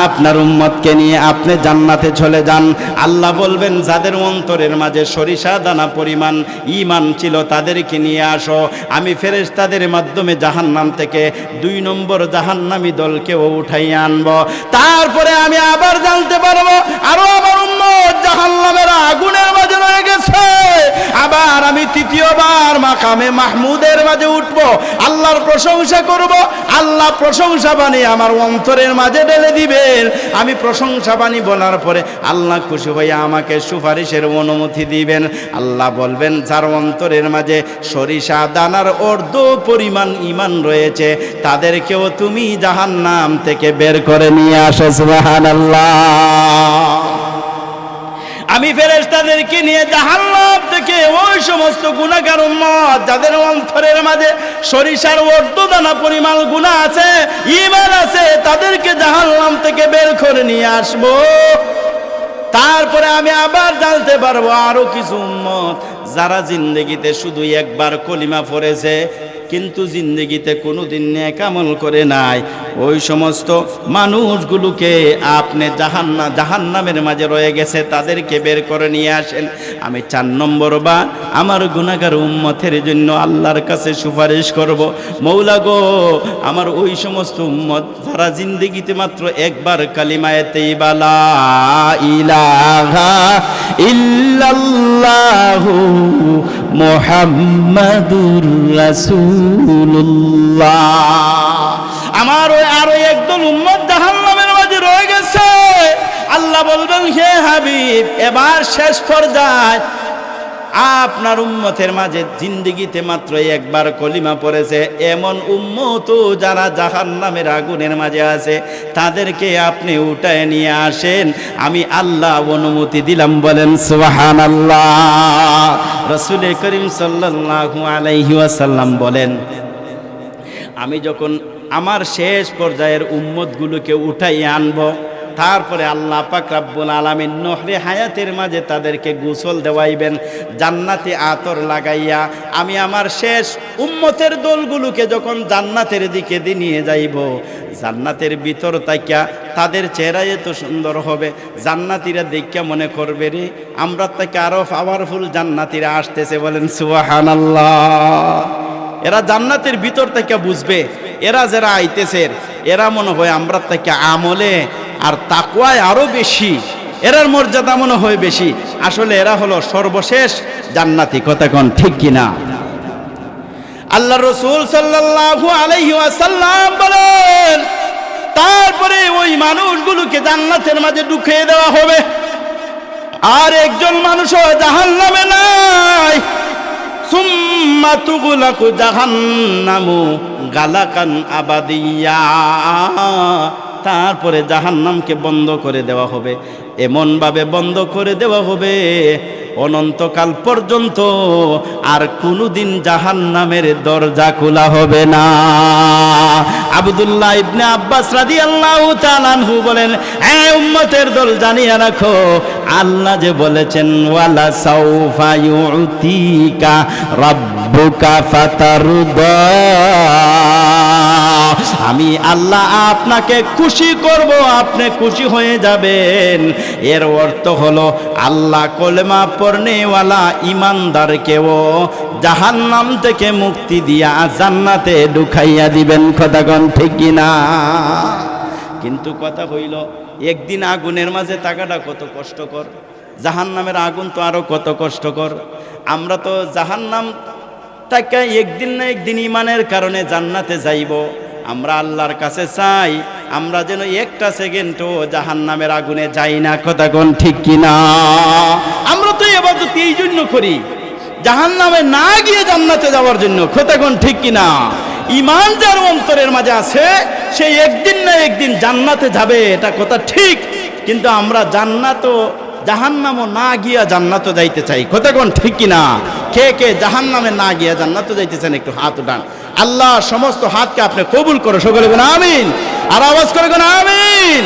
আপনার উম্মতকে নিয়ে আপনি জান্নাতে চলে যান। আল্লাহ বলবেন, যাদের অন্তরের মাঝে সরিষা দানা পরিমাণ ঈমান ছিল তাদেরকে নিয়ে আসো। আমি ফেরেশতাদের মাধ্যমে জাহান্নাম থেকে 2 নম্বর জাহান্নামী দলকেও উঠাইয়া আনবো। তারপরে আমি আবার জানতে পারবো আরো আমার উম্মত জাহান্নামের আগুনের মাঝে রয়ে গেছে, আমি তৃতীয়বার মাকামে মাহমুদের মাঝে উঠব, আল্লাহর প্রশংসা করব, আল্লাহ প্রশংসা বাণী আমার অন্তরের মাঝে ঢেলে দিবেন। আমি প্রশংসা বাণী বলার পরে আল্লাহ খুশি হয়ে আমাকে সুপারিশের অনুমতি দিবেন। আল্লাহ বলবেন, যার অন্তরের মাঝে সরিষা দানার অর্ধ পরিমাণ ঈমান রয়েছে, তাদেরকেও তুমি জাহান্নাম থেকে বের করে নিয়ে আসো। সুবহানাল্লাহ। আমি ফেরেশতাদেরকে নিয়ে জাহান্নাম থেকে ওই সমস্ত গুনাহগার উম্মত যাদের অন্তরের মাঝে সরিষার অর্ধ দানা পরিমাণ গুনাহ আছে, ঈমান আছে, তাদেরকে জাহান্নাম থেকে বের করে নিয়ে আসব। তারপরে আমি আবার জানতে পারবো আরো কিছু উম্মত যারা জিন্দেগিতে শুধু একবার কলিমা পড়েছে, কিন্তু জিন্দেগিতে কোনোদিন নেক আমল করে নাই। ওই সমস্ত মানুষগুলোকে আপনি জাহান্নামের মাঝে রয়ে গেছে, তাদেরকে বের করে নিয়ে আসেন। আমি 4 নম্বর বার আমার গুনাহগার উম্মতের জন্য আল্লাহর কাছে সুপারিশ করব, মৌলা গো, আমার ওই সমস্ত উম্মত যারা জিন্দেগিতে মাত্র একবার কালিমায়ে তাইয়্যিবা লা ইলাহা ইল্লাল্লাহু মুহাম্মাদুর রাসূলুল্লাহ, আমার ওই আরো একদল উম্মত জাহান্নামের মাঝে রয়ে গেছে। আল্লাহ বলবেন, হে হাবিব, এবার শেষ পর্যায়ে আপনার উম্মতের মাঝে জিন্দেগিতে মাত্র একবার কলিমা পড়েছে এমন উম্মত যারা জাহান্নামের আগুনের মাঝে আছে, তাদেরকে আপনি উঠায় নিয়ে আসেন। আমি আল্লাহ অনুমতি দিলাম। বলেন সুবহানাল্লাহ। রাসূল করিম সাল্লাল্লাহু আলাইহি ওয়াসাল্লাম বলেন, আমি যখন আমার শেষ পর্যায়ের উম্মতগুলোকে উঠাইয়া আনবো, তারপরে আল্লাহ পাক রব্বুল আলামিন নহরে হায়াতের মাঝে তাদেরকে গোসল দেওয়াইবেন জান্নাতে আতর লাগাইয়া। আমি আমার শেষ উম্মতের দলগুলোকে যখন জান্নাতের দিকে নিয়ে যাইব, জান্নাতের ভিতর তাকিয়া তাদের চেহারা এত সুন্দর হবে, জান্নাতীরা দেখিয়া মনে করবে, রে আমরা তাকে আরো পাওয়ারফুল জান্নাতীরা আসতেছে। বলেন সুবহানাল্লাহ। এরা জান্নাতের ভিতর থেকে বুঝবে, এরা যারা আইতেছে এরা মনে হয় আমরা তাকে আমলে আর তাকওয়ায় আরো বেশি, এরার মর্যাদা মনে হয় বেশি। আসলে এরা হলো সর্বশেষ জান্নাতি। কথা কোন ঠিক কিনা? আল্লাহ রাসূল সাল্লাল্লাহু আলাইহি ওয়াসাল্লাম বলেন, তারপরে ওই মানুষগুলোকে জান্নাতের মাঝে ঢুকিয়ে দেওয়া হবে, আর একজন মানুষও জাহান্নামে নাই। সুম্মা তুগলাকু জাহান্নামু গালাকান আবাদিয়া, তারপরে জাহান্নামকে বন্ধ করে দেওয়া হবে, এমনভাবে বন্ধ করে দেওয়া হবে অনন্তকাল পর্যন্ত আর কোনোদিন জাহান্নামের দরজা খোলা হবে না। আব্দুল্লাহ ইবনে আব্বাস রাদিয়াল্লাহু তাআলা আনহু বলেন, হে উম্মতের দল, জানিয়ে রাখো, আল্লাহ যে বলেছেন ওয়ালা সাউফা ইউতিকা রাব্বুকা ফাতারদা, আমি আল্লাহ আপনাকে খুশি করব, আপনি খুশি হয়ে যাবেন। এর অর্থ হলো আল্লাহ কলেমা পড়নেওয়ালা ইমানদারকেও জাহান্নাম থেকে মুক্তি দিয়া জান্নাতে ঢুকাইয়া দিবেন। কথা কোন ঠিক কিনা? কিন্তু কথা হইল, একদিন আগুনের মাঝে থাকাটা কত কষ্টকর, জাহান্নামের আগুন তো আরো কত কষ্টকর। আমরা তো জাহান্নাম থেকে একদিন না একদিন ইমানের কারণে জান্নাতে যাইব। আমরা আল্লাহর কাছে চাই আমরা যেন একটা সেকেন্ডও জাহান্নামের আগুনে যাই না। কথা কোন ঠিক কিনা? আমরা তো ইবাদত এই জন্য করি, জাহান্নামে না গিয়ে জান্নাতে যাওয়ার জন্য। কথা কোন ঠিক কিনা? ঈমান যার অন্তরের মাঝে আছে সে একদিন না একদিন জান্নাতে যাবে, এটা কথা ঠিক। কিন্তু আমরা জান্নাতও জাহান্নামও না গিয়া জান্নাতও যাইতে চাই। কথা কোন ঠিক কিনা? কে কে জাহান্নামে না গিয়া জান্নাতও যাইতে চান? একটু হাত উঠান। আল্লাহ সমস্ত হাতকে আপনি কবুল করে সকলে বলেন আমিন। আর আওয়াজ করে বলেন আমিন।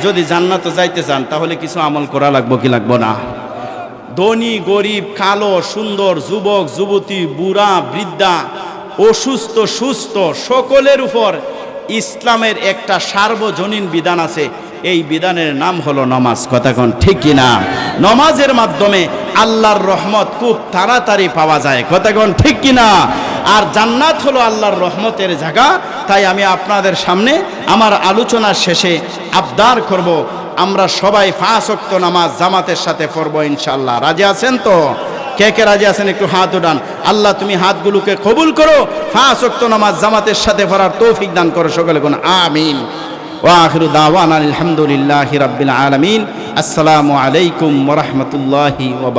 যদি জান্নাতে যাইতে চান তাহলে কিছু আমল করা লাগবে কি লাগবে না? ধনী গরিব, কালো সুন্দর, যুবক যুবতী, বুড়া বৃদ্ধা, অসুস্থ সুস্থ, সকলের উপর ইসলামের একটা সার্বজনীন বিধান আছে। এই বিধানের নাম হলো নামাজ। কথা কোন ঠিক কিনা? নামাজের মাধ্যমে আল্লাহর রহমত খুব তাড়াতাড়ি পাওয়া যায়। কথা কোন ঠিক কিনা? আর জান্নাত হলো আল্লাহর রহমতের জায়গা। তাই আমি আপনাদের সামনে আমার আলোচনার শেষে আবদার করব, আমরা সবাই 5 ওয়াক্ত নামাজ জামাতের সাথে পড়ব ইনশাআল্লাহ। রাজি আছেন তো? কে কে রাজি আছেন একটু হাত উঠান। আল্লাহ তুমি হাতগুলোকে কবুল করো, 5 ওয়াক্ত নামাজ জামাতের সাথে পড়ার তৌফিক দান করো, সকলে কোন আমিন। ওয়া আখিরু দাওয়ানা আলহামদুলিল্লাহি রাব্বিল আলামিন। আসসালামু আলাইকুম ওয়া রাহমাতুল্লাহি ওয়া বারাকাতুহু।